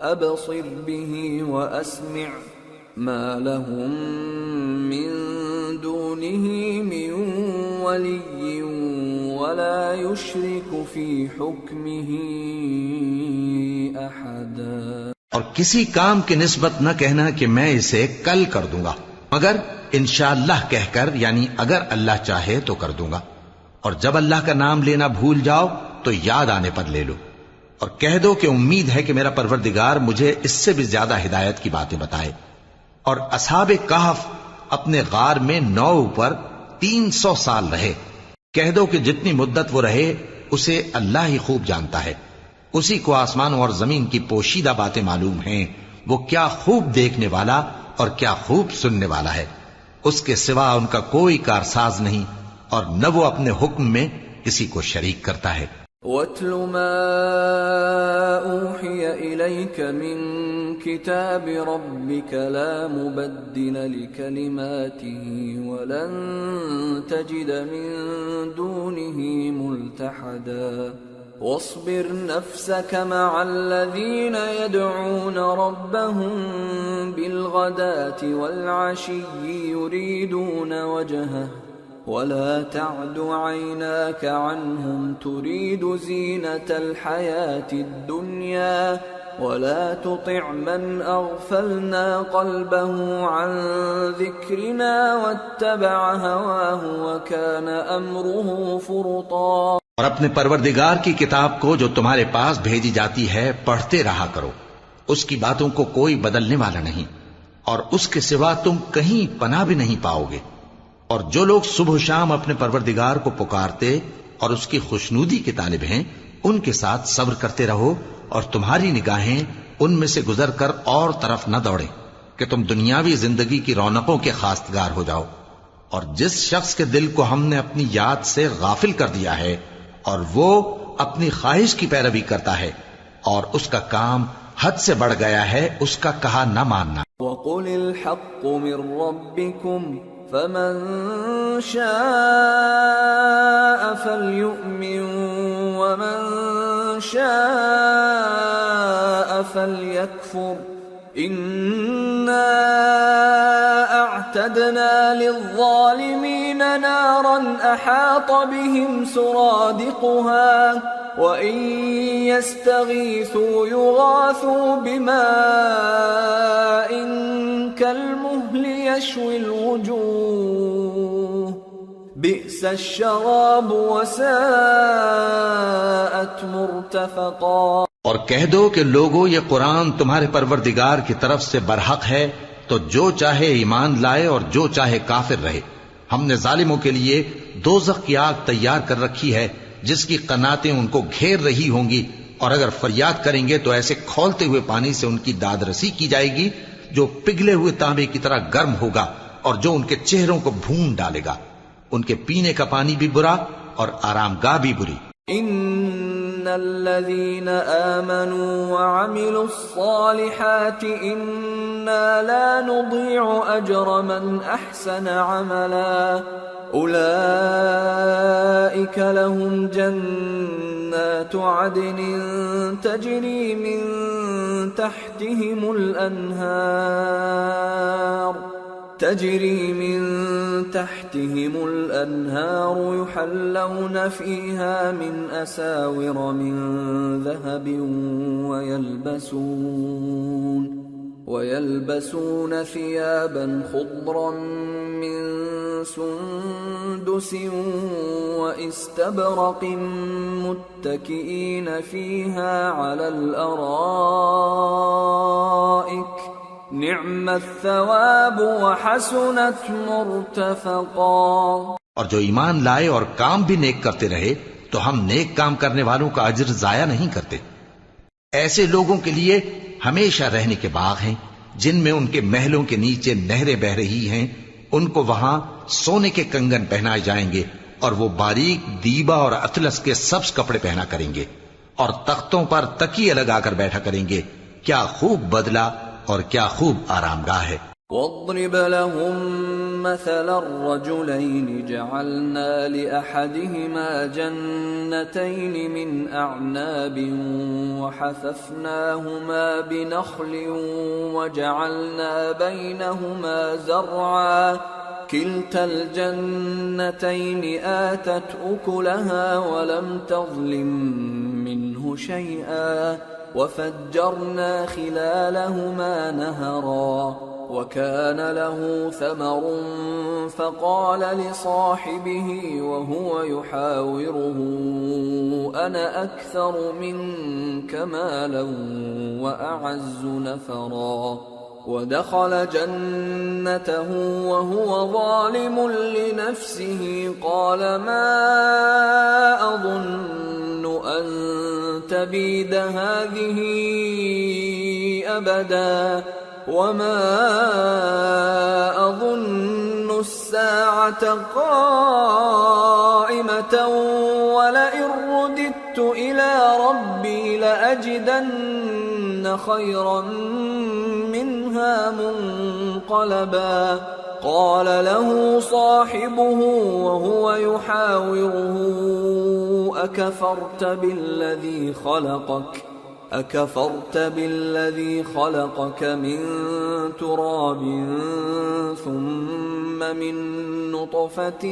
أبصر به وأسمع ما لهم من دونه من ولي ولا يشرك في حكمه أحدا. اور کسی کام کی نسبت نہ کہنا کہ میں اسے کل کر دوں گا مگر انشاءاللہ کہہ کر، یعنی اگر اللہ چاہے تو کر دوں گا. اور جب اللہ کا نام لینا بھول جاؤ تو یاد آنے پر لے لو، اور کہہ دو کہ امید ہے کہ میرا پروردگار مجھے اس سے بھی زیادہ ہدایت کی باتیں بتائے. اور اصحاب کہف اپنے غار میں 9 پر 300 سال رہے. کہہ دو کہ جتنی مدت وہ رہے اسے اللہ ہی خوب جانتا ہے. اسی کو آسمانوں اور زمین کی پوشیدہ باتیں معلوم ہیں. وہ کیا خوب دیکھنے والا اور کیا خوب سننے والا ہے. اس کے سوا ان کا کوئی کارساز نہیں اور نہ وہ اپنے حکم میں کسی کو شریک کرتا ہے. وَاتْلُ مَا أُوحِيَ إِلَيْكَ مِن كِتَابِ رَبِّكَ لَا مُبَدِّلَ لِكَلِمَاتِهِ وَلَن تَجِدَ مِن دُونِهِ مُلْتَحَدًا. وَاصْبِرْ نَفْسَكَ مَعَ الَّذِينَ يَدْعُونَ رَبَّهُم بِالْغَدَاةِ وَالْعَشِيِّ يُرِيدُونَ وَجْهَهُ ولا تعد عيناك عنهم تريد زينة الحياة الدنيا ولا تطع من اغفلنا قلبه عن ذكرنا واتبع هواه وكان امره فرطا. اور اپنے پروردگار کی کتاب کو جو تمہارے پاس بھیجی جاتی ہے پڑھتے رہا کرو، اس کی باتوں کو کوئی بدلنے والا نہیں، اور اس کے سوا تم کہیں پناہ بھی نہیں پاؤ گے. اور جو لوگ صبح و شام اپنے پروردگار کو پکارتے اور اس کی خوشنودی کے طالب ہیں، ان کے ساتھ صبر کرتے رہو، اور تمہاری نگاہیں ان میں سے گزر کر اور طرف نہ دوڑیں کہ تم دنیاوی زندگی کی رونقوں کے خواستگار ہو جاؤ. اور جس شخص کے دل کو ہم نے اپنی یاد سے غافل کر دیا ہے اور وہ اپنی خواہش کی پیروی کرتا ہے اور اس کا کام حد سے بڑھ گیا ہے، اس کا کہا نہ ماننا. وَقُلِ الْحَقُّ مِنْ رَبِّكُمْ فَمَنْ شَاءَ فَلْيُؤْمِنْ وَمَنْ شَاءَ فَلْيَكْفُرْ إِنَّا أَعْتَدْنَا لِلظَّالِمِينَ نَارًا أَحَاطَ بِهِمْ سُرَادِقُهَا وَإِنْ يَسْتَغِيثُوا يُغَاثُوا بِمَاءٍ كَالْمُهْلِ يَشْوِي الْوُجُوهَ بِئْسَ الشَّرَابُ وَسَاءَتْ مُرْتَفَقًا. اور کہہ دو کہ لوگو یہ قرآن تمہارے پروردگار کی طرف سے برحق ہے، تو جو چاہے ایمان لائے اور جو چاہے کافر رہے. ہم نے ظالموں کے لیے دوزخ کی آگ تیار کر رکھی ہے جس کی قناتیں ان کو گھیر رہی ہوں گی، اور اگر فریاد کریں گے تو ایسے کھولتے ہوئے پانی سے ان کی داد رسی کی جائے گی جو پگھلے ہوئے تانبے کی طرح گرم ہوگا اور جو ان کے چہروں کو بھون ڈالے گا. ان کے پینے کا پانی بھی برا اور آرام گاہ بھی بری. ان الذين آمنوا وعملوا الصالحات انا لا نضيع اجر من احسن عملا اولئك لهم جنات عدن تجري من تحتهم الأنهار يحلون فيها من أساور من ذهب ويلبسون ثيابا خضرا من سندس واستبرق متكئين فيها على الأرائك نعم الثواب وحسنت مرتفقا. اور جو ایمان لائے اور کام بھی نیک کرتے رہے تو ہم نیک کام کرنے والوں کا اجر ضائع نہیں کرتے. ایسے لوگوں کے لیے ہمیشہ رہنے کے باغ ہیں جن میں ان کے محلوں کے نیچے نہریں بہ رہی ہیں. ان کو وہاں سونے کے کنگن پہنائے جائیں گے اور وہ باریک دیبا اور اطلس کے سبز کپڑے پہنا کریں گے اور تختوں پر تکیے لگا کر بیٹھا کریں گے. کیا خوب بدلہ اور کیا خوب آرام گاہ ہے. واضرب لهم مثلا الرجلين جعلنا لأحدهما جنتين من أعناب وحففناهما بنخل وجعلنا بينهما زرعا كلتا الجنتين آتت أكلها ولم تظلم منه شيئا وفجرنا خلالهما نهرا وكان له ثمر فقال لصاحبه وهو يحاوره أنا أكثر منك مالا وأعز نفرا ودخل جنته وهو ظالم لنفسه قال ما أظن أن تبيد هذه أبدا وما أظن الساعة قائمة ولئن رددت إلى ربي لأجدن خيرا منها منقلبا قال له صاحبه وهو يحاوره أكفرت بالذي خلقك من تراب ثم من نطفة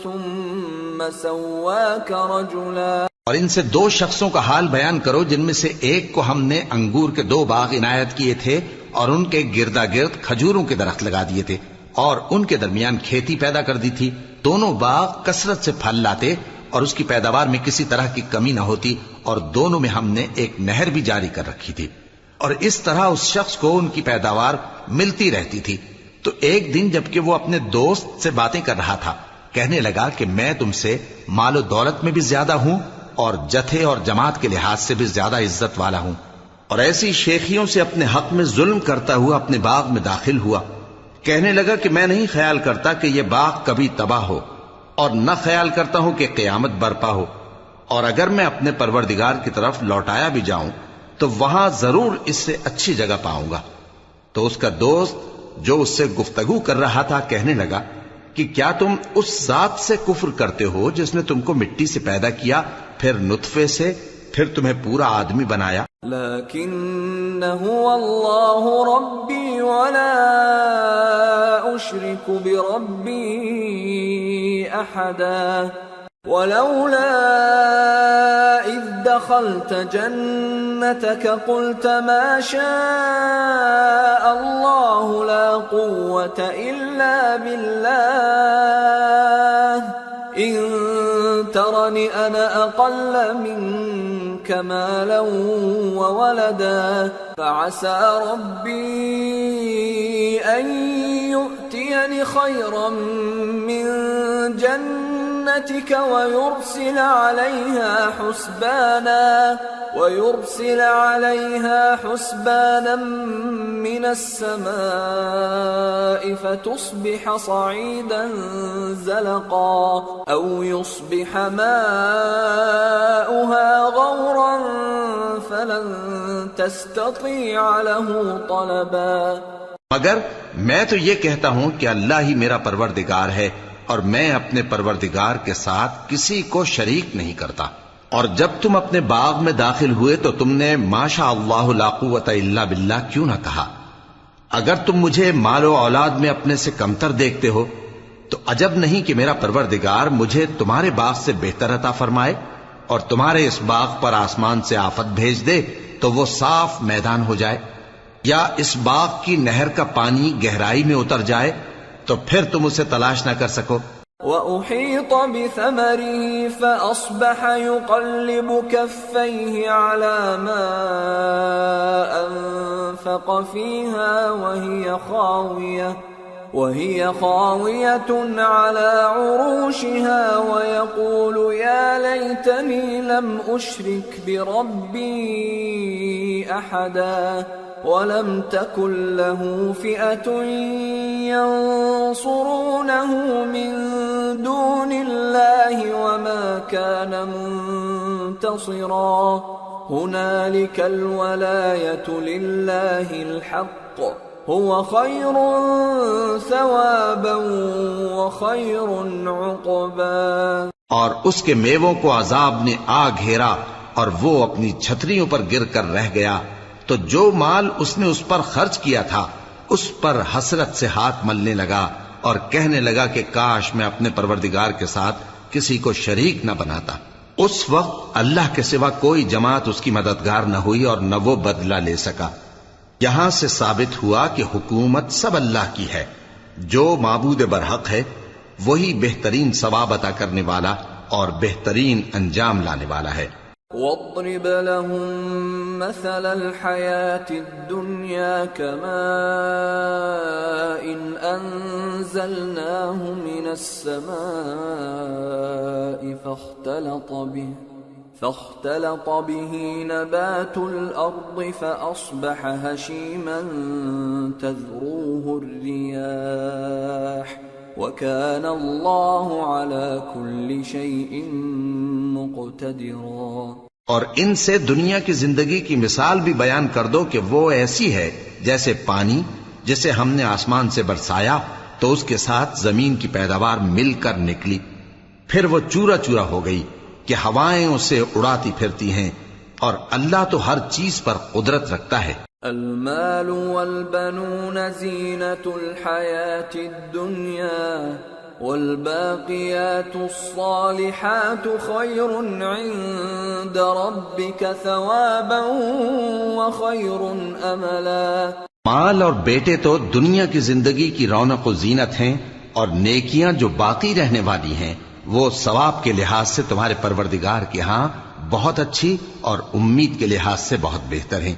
ثم سواك رجلا. اور ان سے 2 شخصوں کا حال بیان کرو جن میں سے ایک کو ہم نے انگور کے 2 باغ عنایت کیے تھے اور ان کے گردا گرد کھجوروں کے درخت لگا دیے تھے اور ان کے درمیان کھیتی پیدا کر دی تھی. دونوں باغ کثرت سے پھل لاتے اور اس کی پیداوار میں کسی طرح کی کمی نہ ہوتی اور دونوں میں ہم نے ایک نہر بھی جاری کر رکھی تھی اور اس طرح اس شخص کو ان کی پیداوار ملتی رہتی تھی. تو ایک دن جبکہ وہ اپنے دوست سے باتیں کر رہا تھا کہنے لگا کہ میں تم سے مال و دولت میں بھی زیادہ ہوں اور جتھے اور جماعت کے لحاظ سے بھی زیادہ عزت والا ہوں. اور ایسی شیخیوں سے اپنے حق میں ظلم کرتا ہوا اپنے باغ میں داخل ہوا. کہنے لگا کہ میں نہیں خیال کرتا کہ یہ باغ کبھی تباہ ہو اور نہ خیال کرتا ہوں کہ قیامت برپا ہو، اور اگر میں اپنے پروردگار کی طرف لوٹایا بھی جاؤں تو وہاں ضرور اس سے اچھی جگہ پاؤں گا. تو اس کا دوست جو اس سے گفتگو کر رہا تھا کہنے لگا کہ کیا تم اس ذات سے کفر کرتے ہو جس نے تم کو مٹی سے پیدا کیا، پھر نطفے سے، پھر تمہیں پورا آدمی بنایا؟ لیکن هو اللہ ربی ولا اشرک بربی احدا ولولا اذ دخلت جنتك قلت ما شاء الله لا قوة الا بالله ان ترني انا اقل منك مالا وولدا فعسى ربي ان يؤتيني خيرا من جنتك ويرسل عليها حسبانا من السماء فتصبح صعيدا زلقا او يصبح ماؤها غورا فلن تستطيع له طلبا. مگر میں تو یہ کہتا ہوں کہ اللہ ہی میرا پروردگار ہے اور میں اپنے پروردگار کے ساتھ کسی کو شریک نہیں کرتا. اور جب تم اپنے باغ میں داخل ہوئے تو تم نے ما شاء اللہ لا قوت الا باللہ کیوں نہ کہا؟ اگر تم مجھے مال و اولاد میں اپنے سے کمتر دیکھتے ہو تو عجب نہیں کہ میرا پروردگار مجھے تمہارے باغ سے بہتر عطا فرمائے اور تمہارے اس باغ پر آسمان سے آفت بھیج دے تو وہ صاف میدان ہو جائے، یا اس باغ کی نہر کا پانی گہرائی میں اتر جائے تو پھر تم اسے تلاش نہ کر سکو. وَأُحِيطَ بِثَمَرِهِ فَأَصْبَحَ يُقَلِّبُ كَفَّيْهِ عَلَى مَا أَنفَقَ فِيهَا وَهِيَ خَاوِيَةٌ عَلَى عُرُوشِهَا وَيَقُولُ يَا لَيْتَنِي لَمْ أُشْرِكْ بِرَبِّي أَحَدًا وَلَمْ تَكُنْ لَهُ فِئَةٌ يَنصُرُونَهُ مِنْ دُونِ اللَّهِ وَمَا كَانَ مُنْتَصِرًا. هُنَالِكَ الْوَلَايَةُ لِلَّهِ الْحَقِّ هُوَ خَيْرٌ ثَوَابًا وَخَيْرٌ عُقْبًا. اور اس کے میووں کو عذاب نے آ گھیرا اور وہ اپنی چھتریوں پر گر کر رہ گیا، تو جو مال اس نے اس پر خرچ کیا تھا اس پر حسرت سے ہاتھ ملنے لگا اور کہنے لگا کہ کاش میں اپنے پروردگار کے ساتھ کسی کو شریک نہ بناتا. اس وقت اللہ کے سوا کوئی جماعت اس کی مددگار نہ ہوئی اور نہ وہ بدلہ لے سکا. یہاں سے ثابت ہوا کہ حکومت سب اللہ کی ہے. جو معبود برحق ہے وہی بہترین ثواب عطا کرنے والا اور بہترین انجام لانے والا ہے. وَاضْرِبْ لَهُم مَّثَلَ الْحَيَاةِ الدُّنْيَا كَمَاءٍ أَنزَلْنَاهُ مِنَ السَّمَاءِ فاختلط به نبات الأرض فأصبح هشيما تذروه الرياح وكان الله على كل شيء مقتدرا. اور ان سے دنیا کی زندگی کی مثال بھی بیان کر دو کہ وہ ایسی ہے جیسے پانی جسے ہم نے آسمان سے برسایا تو اس کے ساتھ زمین کی پیداوار مل کر نکلی، پھر وہ چورا چورا ہو گئی کہ ہوائیں اسے اڑاتی پھرتی ہیں، اور اللہ تو ہر چیز پر قدرت رکھتا ہے. المال والبنون زینة الحیاة الدنیا والباقيات الصالحات خير عند ربك ثوابا وخير املا۔ مال اور بیٹے تو دنیا کی زندگی کی رونق و زینت ہیں، اور نیکیاں جو باقی رہنے والی ہیں وہ ثواب کے لحاظ سے تمہارے پروردگار کے ہاں بہت اچھی اور امید کے لحاظ سے بہت بہتر ہیں۔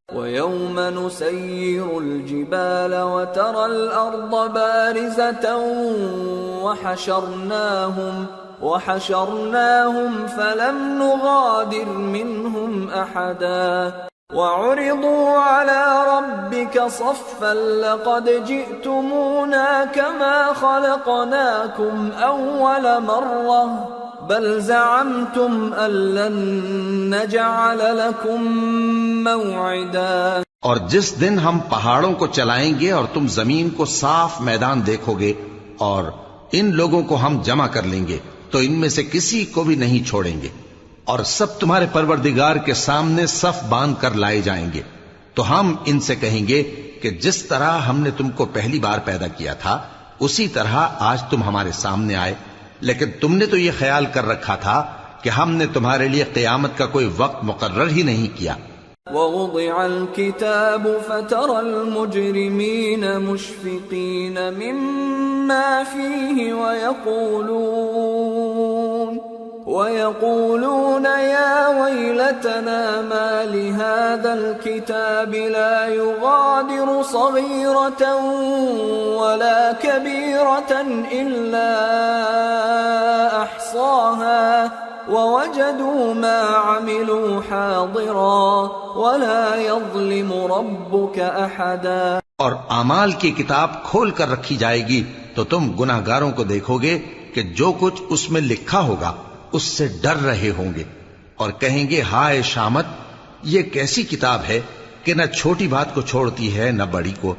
وَيَوْمَ نُسَيِّرُ الْجِبَالَ وَتَرَى الْأَرْضَ بَارِزَةً وَحَشَرْنَاهُمْ فَلَمْ نُغَادِرْ مِنْهُمْ أَحَدًا وَعُرِضُوا عَلَى رَبِّكَ صَفًّا لَقَدْ جِئْتُمُونَا كَمَا خَلَقْنَاكُمْ أَوَّلَ مَرَّةٍ بل زعمتم أن لن نجعل لكم موعدا۔ اور جس دن ہم پہاڑوں کو چلائیں گے اور تم زمین کو صاف میدان دیکھو گے اور ان لوگوں کو ہم جمع کر لیں گے تو ان میں سے کسی کو بھی نہیں چھوڑیں گے، اور سب تمہارے پروردگار کے سامنے صف باندھ کر لائے جائیں گے، تو ہم ان سے کہیں گے کہ جس طرح ہم نے تم کو پہلی بار پیدا کیا تھا اسی طرح آج تم ہمارے سامنے آئے، لیکن تم نے تو یہ خیال کر رکھا تھا کہ ہم نے تمہارے لیے قیامت کا کوئی وقت مقرر ہی نہیں کیا۔ وَوُضِعَ الْكِتَابُ فَتَرَى الْمُجْرِمِينَ مُشْفِقِينَ مِمَّا فِيهِ وَيَقُولُونَ يَا وَيْلَتَنَا مَا لِهَذَا الْكِتَابِ لَا يُغَادِرُ صَغِيرَةً وَلَا كَبِيرَةً إِلَّا أَحْصَاهَا وَوَجَدُوا مَا عَمِلُوا حَاضِرًا وَلَا يَظْلِمُ رَبُّكَ أَحَدًا۔ اور اعمال کی کتاب کھول کر رکھی جائے گی تو تم گناہگاروں کو دیکھو گے کہ جو کچھ اس میں لکھا ہوگا اس سے ڈر رہے ہوں گے، اور کہیں گے ہائے شامت، یہ کیسی کتاب ہے کہ نہ چھوٹی بات کو چھوڑتی ہے نہ بڑی کو،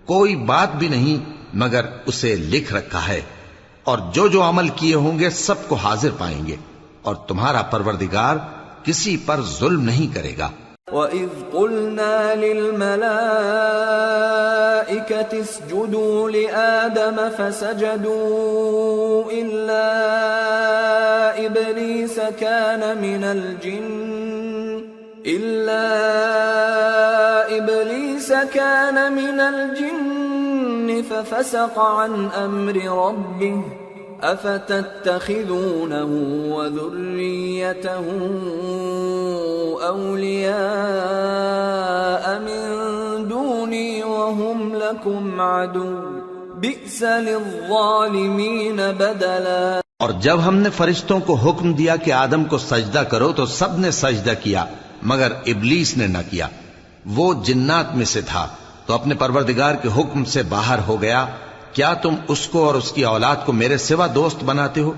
کوئی بات بھی نہیں مگر اسے لکھ رکھا ہے، اور جو جو عمل کیے ہوں گے سب کو حاضر پائیں گے، اور تمہارا پروردگار کسی پر ظلم نہیں کرے گا۔ وَإِذْ قُلْنَا لِلْمَلَائِكَةِ اسْجُدُوا لِآدَمَ فَسَجَدُوا إِلَّا إِبْلِيسَ كَانَ مِنَ الْجِنِّ فَفَسَقَ عَنْ أَمْرِ رَبِّهِ أَفَتَتَّخِذُونَهُ وَذُرِّيَّتَهُ أَوْلِيَاءَ مِن دُونِي وَهُمْ لَكُمْ عَدُوٌّ بِئْسَ لِلظَّالِمِينَ بَدَلًا۔ اور جب ہم نے فرشتوں کو حکم دیا کہ آدم کو سجدہ کرو تو سب نے سجدہ کیا مگر ابلیس نے نہ کیا، وہ جنات میں سے تھا تو اپنے پروردگار کے حکم سے باہر ہو گیا۔ کیا تم اس کو اور اس کی اولاد کو میرے سوا دوست بناتے ہو،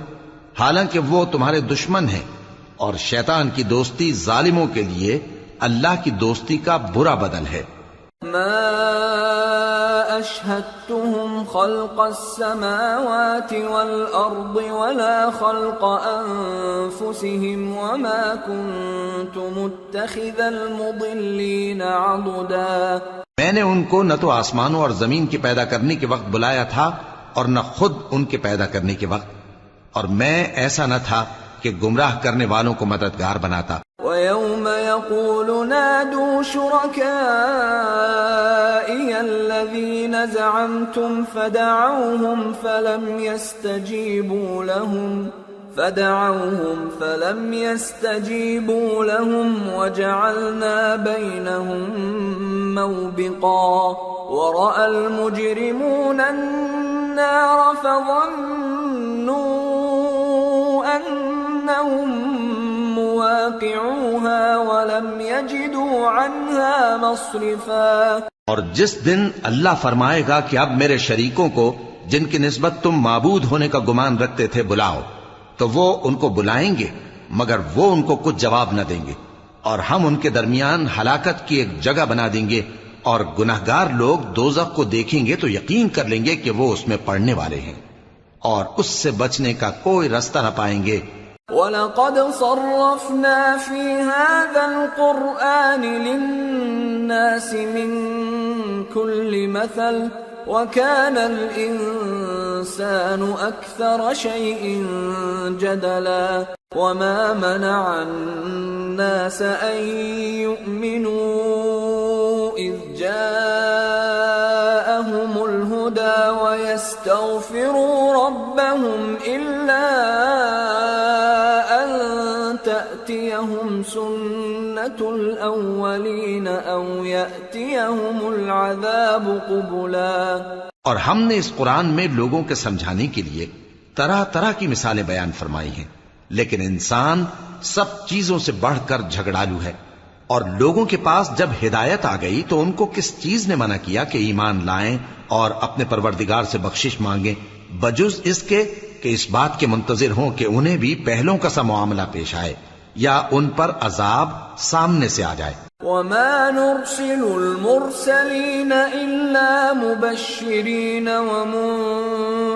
حالانکہ وہ تمہارے دشمن ہیں، اور شیطان کی دوستی ظالموں کے لیے اللہ کی دوستی کا برا بدل ہے۔ ما اشهدتهم خلق السماوات والارض ولا خلق انفسهم وما كنت متخذ المضلين عضدا۔ میں نے ان کو نہ تو آسمانوں اور زمین کی پیدا کرنے کے وقت بلایا تھا اور نہ خود ان کے پیدا کرنے کے وقت، اور میں ایسا نہ تھا کہ گمراہ کرنے والوں کو مددگار بناتا۔ وَيَوْمَ يَقُولُ نَادُوا شُرَكَائِيَ الَّذِينَ زَعَمْتُمْ فَدَعَوْهُمْ فَلَمْ يَسْتَجِيبُوا لَهُمْ وَجَعَلْنَا بَيْنَهُمْ مَوْبِقًا وَرَأَى الْمُجْرِمُونَ النَّارَ فَظَنُّوا أَنَّهُمْ مواقعوها ولم يجدوا عنها مصرفا۔ اور جس دن اللہ فرمائے گا کہ اب میرے شریکوں کو جن کی نسبت تم معبود ہونے کا گمان رکھتے تھے بلاؤ، تو وہ ان کو بلائیں گے مگر وہ ان کو کچھ جواب نہ دیں گے، اور ہم ان کے درمیان ہلاکت کی ایک جگہ بنا دیں گے، اور گناہگار لوگ دوزخ کو دیکھیں گے تو یقین کر لیں گے کہ وہ اس میں پڑنے والے ہیں، اور اس سے بچنے کا کوئی رستہ نہ پائیں گے۔ وَلَقَدْ صَرَّفْنَا فِي هَذَا الْقُرْآنِ لِلنَّاسِ مِنْ كُلِّ مَثَلٍ وَكَانَ الْإِنسَانُ الإنسان أكثر شيء جدلا وما منع الناس أن يؤمنوا إذ جاءهم الهدى ويستغفروا ربهم إلا أن تأتيهم سنة الأولين أو يأتيهم العذاب قبلا۔ اور ہم نے اس قرآن میں لوگوں کے سمجھانے کے لیے طرح طرح کی مثالیں بیان فرمائی ہیں، لیکن انسان سب چیزوں سے بڑھ کر جھگڑالو ہے، اور لوگوں کے پاس جب ہدایت آ گئی تو ان کو کس چیز نے منع کیا کہ ایمان لائیں اور اپنے پروردگار سے بخشش مانگیں، بجز اس کے کہ اس بات کے منتظر ہوں کہ انہیں بھی پہلوں کا سا معاملہ پیش آئے یا ان پر عذاب سامنے سے آ جائے۔ وما نرسل المرسلين إلا مبشرين ومنذرين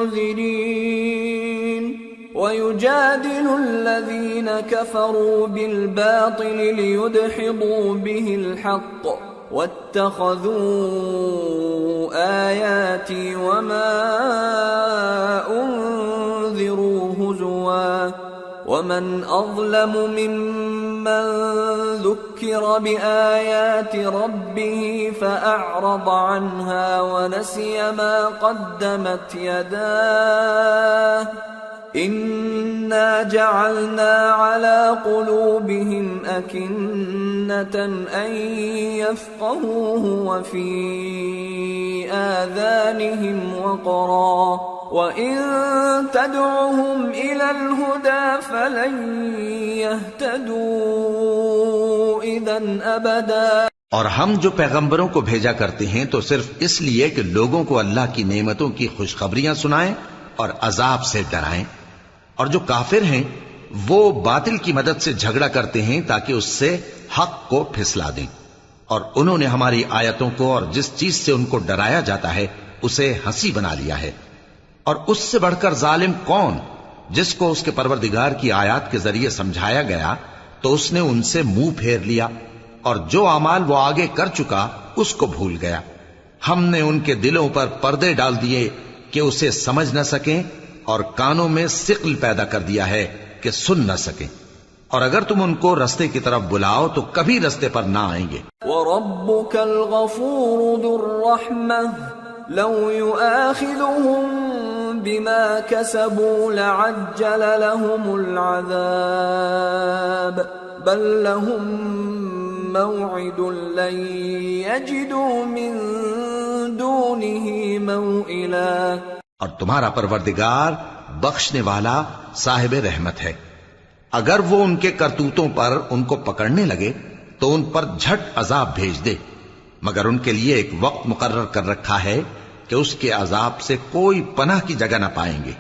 ويجادل الذين كفروا بالباطل ليدحضوا به الحق واتخذوا آياتي وما أنذروا هزوا ومن أظلم ممن ذكر بآيات ربه فأعرض عنها ونسي ما قدمت يداه إنا جعلنا على قلوبهم أكنة أن يفقهوه وفي آذانهم وقرا وَإِن تَدْعُهُمْ إِلَى الْهُدَى فَلَن يَهْتَدُوا إِذًا أَبَدًا۔ اور ہم جو پیغمبروں کو بھیجا کرتے ہیں تو صرف اس لیے کہ لوگوں کو اللہ کی نعمتوں کی خوشخبریاں سنائیں اور عذاب سے ڈرائیں، اور جو کافر ہیں وہ باطل کی مدد سے جھگڑا کرتے ہیں تاکہ اس سے حق کو پھسلا دیں، اور انہوں نے ہماری آیتوں کو اور جس چیز سے ان کو ڈرایا جاتا ہے اسے ہنسی بنا لیا ہے۔ اور اس سے بڑھ کر ظالم کون جس کو اس کے پروردگار کی آیات کے ذریعے سمجھایا گیا تو اس نے ان سے منہ پھیر لیا، اور جو اعمال وہ آگے کر چکا اس کو بھول گیا۔ ہم نے ان کے دلوں پر پردے ڈال دیے کہ اسے سمجھ نہ سکیں، اور کانوں میں ثقل پیدا کر دیا ہے کہ سن نہ سکیں، اور اگر تم ان کو رستے کی طرف بلاؤ تو کبھی رستے پر نہ آئیں گے۔ وَرَبُّكَ الْغَفُورُ ذُو الرَّحْمَةِ لَوْ يُؤَاخِذُهُم بِمَا كَسَبُوا لَعَجَّلَ لَهُمُ الْعَذَابَ بَل لَّهُم مَّوْعِدٌ لَّن يَجِدُوا مِن دُونِهِ مَوْئِلًا۔ اور تمہارا پروردگار بخشنے والا صاحب رحمت ہے، اگر وہ ان کے کرتوتوں پر ان کو پکڑنے لگے تو ان پر جھٹ عذاب بھیج دے، مگر ان کے لیے ایک وقت مقرر کر رکھا ہے کہ اس کے عذاب سے کوئی پناہ کی جگہ نہ پائیں گے۔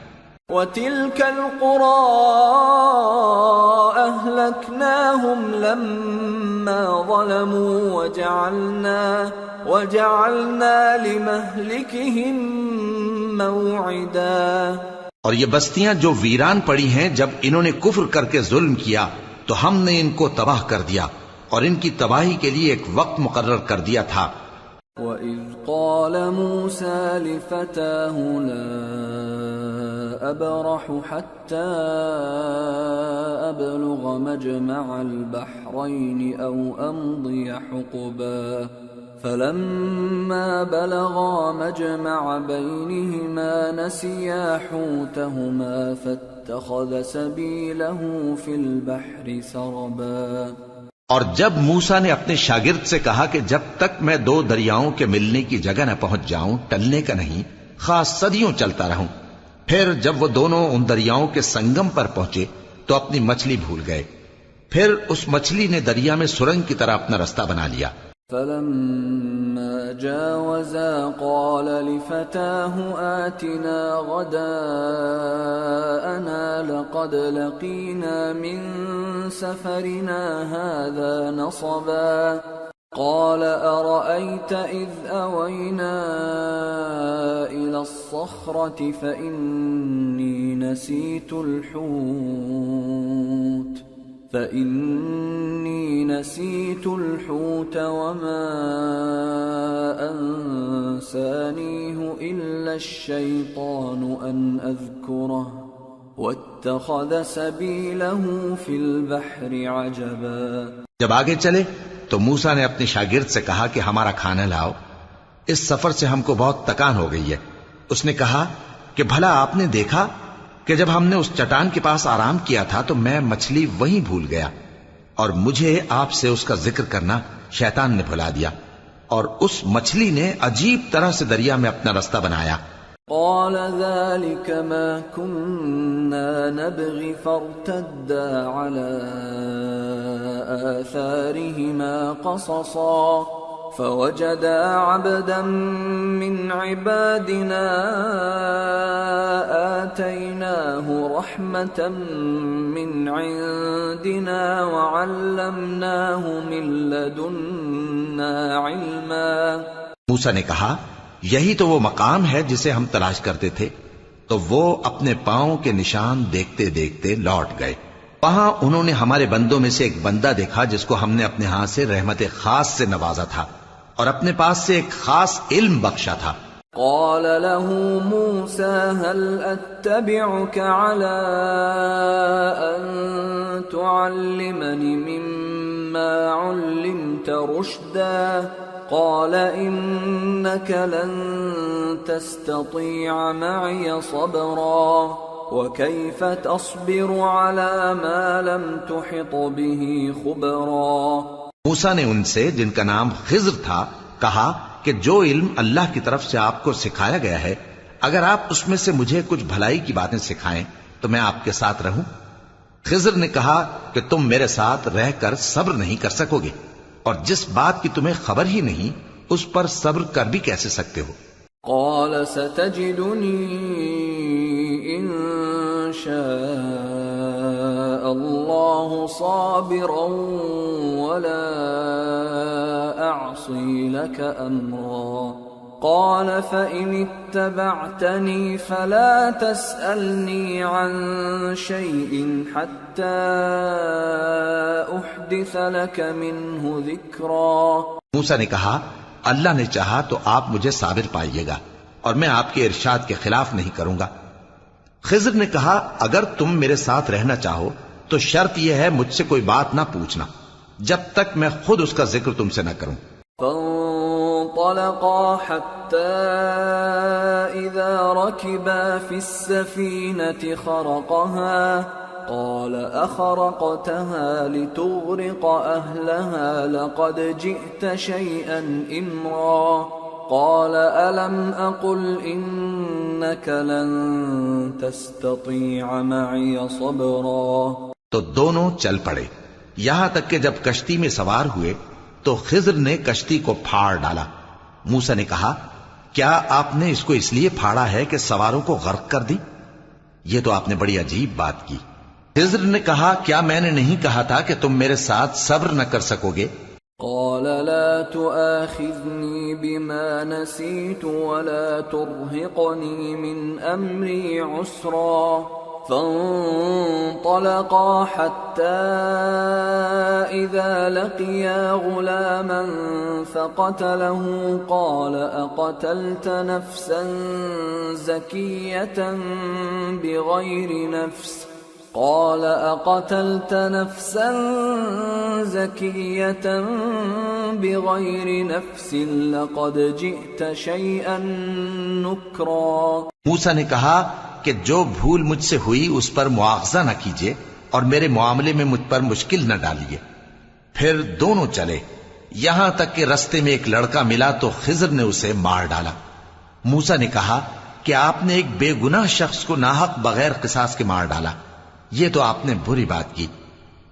وَتِلْكَ الْقُرَىٰ أَهْلَكْنَاهُمْ لَمَّا ظَلَمُوا وَجَعَلْنَا لِمَهْلِكِهِمْ مَوْعِدًا۔ اور یہ بستیاں جو ویران پڑی ہیں جب انہوں نے کفر کر کے ظلم کیا تو ہم نے ان کو تباہ کر دیا، اور ان کی تباہی کے لیے ایک وقت مقرر کر دیا تھا۔ وَإِذْ قَالَ مُوسَى لِفَتَاهُ لَا أَبْرَحُ حَتَّى أَبْلُغَ مَجْمَعَ الْبَحْرَيْنِ أَوْ أَمْضِيَ حُقُبًا فَلَمَّا بَلَغَا مَجْمَعَ بَيْنِهِمَا نَسِيَا حُوتَهُمَا فَاتَّخَذَ سَبِيلَهُ فِي الْبَحْرِ سَرَبًا۔ اور جب موسیٰ نے اپنے شاگرد سے کہا کہ جب تک میں دو دریاؤں کے ملنے کی جگہ نہ پہنچ جاؤں ٹلنے کا نہیں، خاص صدیوں چلتا رہوں، پھر جب وہ دونوں ان دریاؤں کے سنگم پر پہنچے تو اپنی مچھلی بھول گئے، پھر اس مچھلی نے دریا میں سرنگ کی طرح اپنا رستہ بنا لیا۔ فَلَمَّا جَاوَزَا قَالَ لِفَتَاهُ آتِنَا غَدَاءَنَا لَقَدْ لَقِينَا مِن سَفَرِنَا هَذَا نَصَبًا قَالَ أَرَأَيْتَ إِذْ أَوَيْنَا إِلَى الصَّخْرَةِ فَإِنِّي نَسِيتُ الْحُوتَ فإني نسيت الحوت وما أنسانيه إلا الشيطان أن أذكره واتخذ سبيله في البحر عجبا. جب آگے چلے تو موسیٰ نے اپنے شاگرد سے کہا کہ ہمارا کھانا لاؤ، اس سفر سے ہم کو بہت تکان ہو گئی ہے. اس نے کہا کہ بھلا آپ نے دیکھا کہ جب ہم نے اس چٹان کے پاس آرام کیا تھا تو میں مچھلی وہیں بھول گیا، اور مجھے آپ سے اس کا ذکر کرنا شیطان نے بھلا دیا، اور اس مچھلی نے عجیب طرح سے دریا میں اپنا رستہ بنایا. قال ذلك ما كنا نبغي فارتدا على آثارهما قصصا فوجدا عبدا من عبادنا آتيناه رحمة من عندنا وعلمناه من لدنا علما. موسیٰ نے کہا یہی تو وہ مقام ہے جسے ہم تلاش کرتے تھے. تو وہ اپنے پاؤں کے نشان دیکھتے دیکھتے لوٹ گئے. وہاں انہوں نے ہمارے بندوں میں سے ایک بندہ دیکھا جس کو ہم نے اپنے ہاتھ سے رحمت خاص سے نوازا تھا اور اپنے پاس سے ایک خاص علم بخشا تھا. قال له موسى هل أتبعك على أن تعلمني مما علمت رشدا قال إنك لن تستطيع معي صبرا وكيف تصبر على ما لم تحط به خبرا. موسیٰ نے ان سے جن کا نام خضر تھا کہا کہ جو علم اللہ کی طرف سے آپ کو سکھایا گیا ہے اگر آپ اس میں سے مجھے کچھ بھلائی کی باتیں سکھائیں تو میں آپ کے ساتھ رہوں. خضر نے کہا کہ تم میرے ساتھ رہ کر صبر نہیں کر سکو گے، اور جس بات کی تمہیں خبر ہی نہیں اس پر صبر کر بھی کیسے سکتے ہو. قال ستجدني إن شاء الله صابرا ولا أعصي لك أمرا. قال فإن اتبعتني فلا تسألني عن شيء حتى أحدث لك منه ذكرا. موسیٰ نے کہا اللہ نے چاہا تو آپ مجھے صابر پائیے گا اور میں آپ کے ارشاد کے خلاف نہیں کروں گا. خضر نے کہا اگر تم میرے ساتھ رہنا چاہو تو شرط یہ ہے مجھ سے کوئی بات نہ پوچھنا جب تک میں خود اس کا ذکر تم سے نہ کروں. فانطلقا حتى إذا ركبا في السفينة خرقها قال أخرقتها لتغرق أهلها لقد جئت شيئا إمرا. قال ألم أقل إنك لن تستطيع معي صبرا. تو دونوں چل پڑے یہاں تک کہ جب کشتی میں سوار ہوئے تو خضر نے کشتی کو پھاڑ ڈالا. موسیٰ نے کہا کیا آپ نے اس کو اس لیے پھاڑا ہے کہ سواروں کو غرق کر دی؟ یہ تو آپ نے بڑی عجیب بات کی. خضر نے کہا کیا میں نے نہیں کہا تھا کہ تم میرے ساتھ صبر نہ کر سکو گے؟ قال لا تؤاخذني بما نسيت ولا ترهقني من أمري عسرا. فانطلقا حتى إذا لقيا غلاما فقتله قال أقتلت نفسا زكية بغير نفس قال أقتلت نفسا زكية بغير نفس لقد جئت شيئا نكرا. موسیٰ نے کہا کہ جو بھول مجھ سے ہوئی اس پر مواخذہ نہ کیجیے اور میرے معاملے میں مجھ پر مشکل نہ ڈالیے. پھر دونوں چلے یہاں تک کہ رستے میں ایک لڑکا ملا تو خضر نے اسے مار ڈالا. موسیٰ نے کہا کہ آپ نے ایک بے گناہ شخص کو ناحق بغیر قصاص کے مار ڈالا، یہ تو آپ نے بری بات کی.